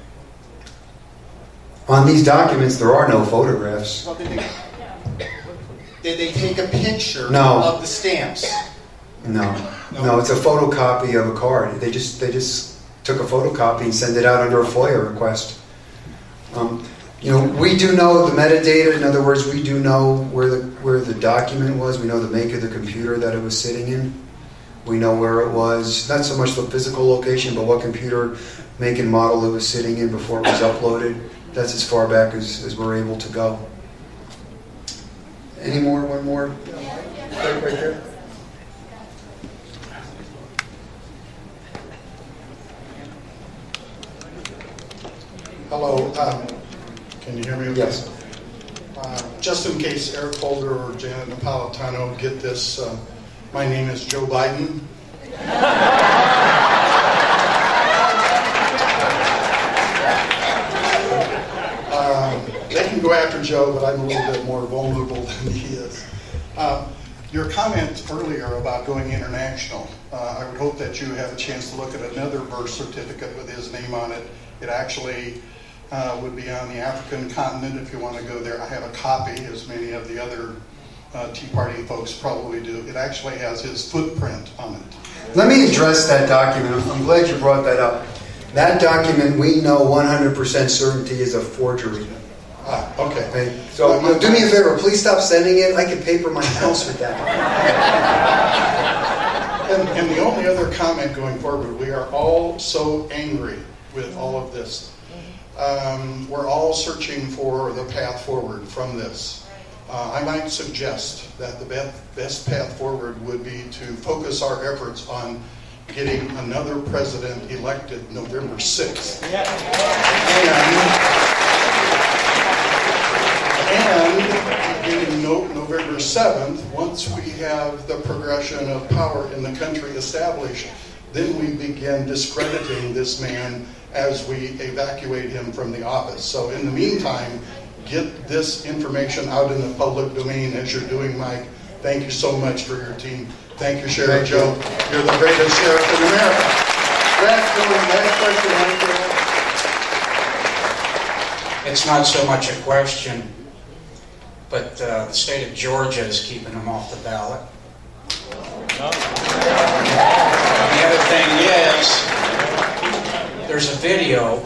On these documents, there are no photographs. Well, did they take a picture No. of the stamps? No, it's a photocopy of a card. They just took a photocopy and sent it out under a FOIA request. You know, we do know the metadata. In other words, we do know where the document was. We know the make of the computer that it was sitting in. We know where it was. Not so much the physical location, but what computer make and model it was sitting in before it was uploaded. That's as far back as we're able to go. Any more? One more? Right there. Hello. Can you hear me? Yes. Just in case Eric Holder or Janet Napolitano get this, my name is Joe Biden. They can go after Joe, but I'm a little bit more vulnerable than he is. Your comment earlier about going international, I would hope that you have a chance to look at another birth certificate with his name on it. It actually would be on the African continent if you want to go there. I have a copy, as many of the other Tea Party folks probably do. It actually has his footprint on it. Let me address that document. I'm glad you brought that up. That document we know 100% certainty is a forgery. Okay. So do me a favor, please stop sending it. I can paper my house with that. And the only other comment going forward, we are all so angry with all of this. We're all searching for the path forward from this. I might suggest that the best path forward would be to focus our efforts on getting another president elected November 6th. And beginning November 7th, once we have the progression of power in the country established, then we begin discrediting this man as we evacuate him from the office. So in the meantime, get this information out in the public domain as you're doing, Mike. Thank you so much for your team. Thank you, Sheriff Joe. You're the greatest sheriff in America. Last question. It's not so much a question, but the state of Georgia is keeping him off the ballot. The other thing is, there's a video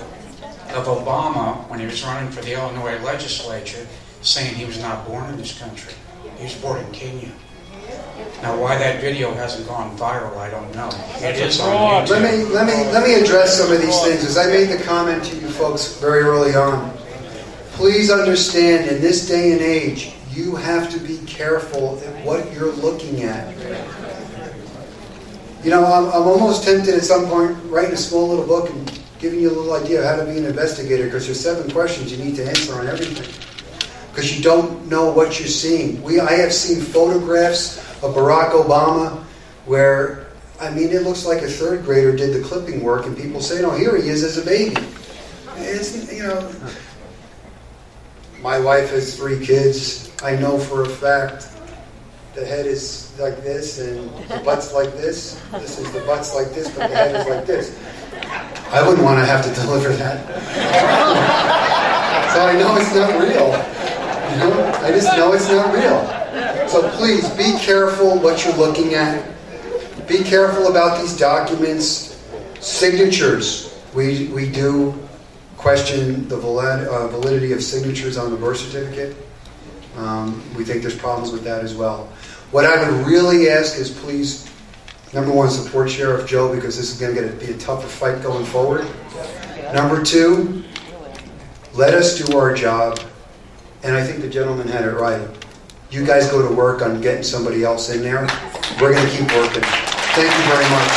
of Obama when he was running for the Illinois legislature saying he was not born in this country. He was born in Kenya. Now, why that video hasn't gone viral, I don't know. It is on YouTube. Let me address some of these things. As I made the comment to you folks very early on, please understand, in this day and age, you have to be careful at what you're looking at. You know, I'm almost tempted at some point writing a small little book and giving you a little idea of how to be an investigator, because there's 7 questions you need to answer on everything. Because you don't know what you're seeing. I have seen photographs of Barack Obama where, I mean, it looks like a 3rd grader did the clipping work, and people say, no, here he is as a baby. It's, you know, my wife has 3 kids. I know for a fact the head is like this and the butt's like this. This is the butt's like this, but the head is like this. I wouldn't want to have to deliver that. So I know it's not real. You know? I just know it's not real. So please, be careful what you're looking at. Be careful about these documents. Signatures. We do question the validity of signatures on the birth certificate. We think there's problems with that as well. What I would really ask is, please, number 1, support Sheriff Joe, because this is going to be a tougher fight going forward. Number 2, let us do our job. And I think the gentleman had it right. You guys go to work on getting somebody else in there. We're going to keep working. Thank you very much.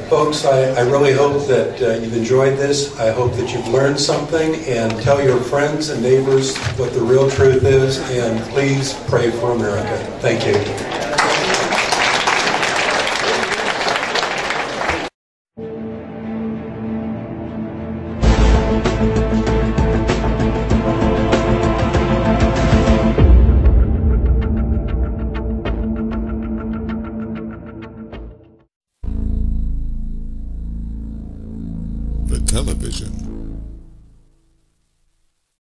Folks, I really hope that you've enjoyed this. I hope that you've learned something, and tell your friends and neighbors what the real truth is, and please pray for America. Thank you.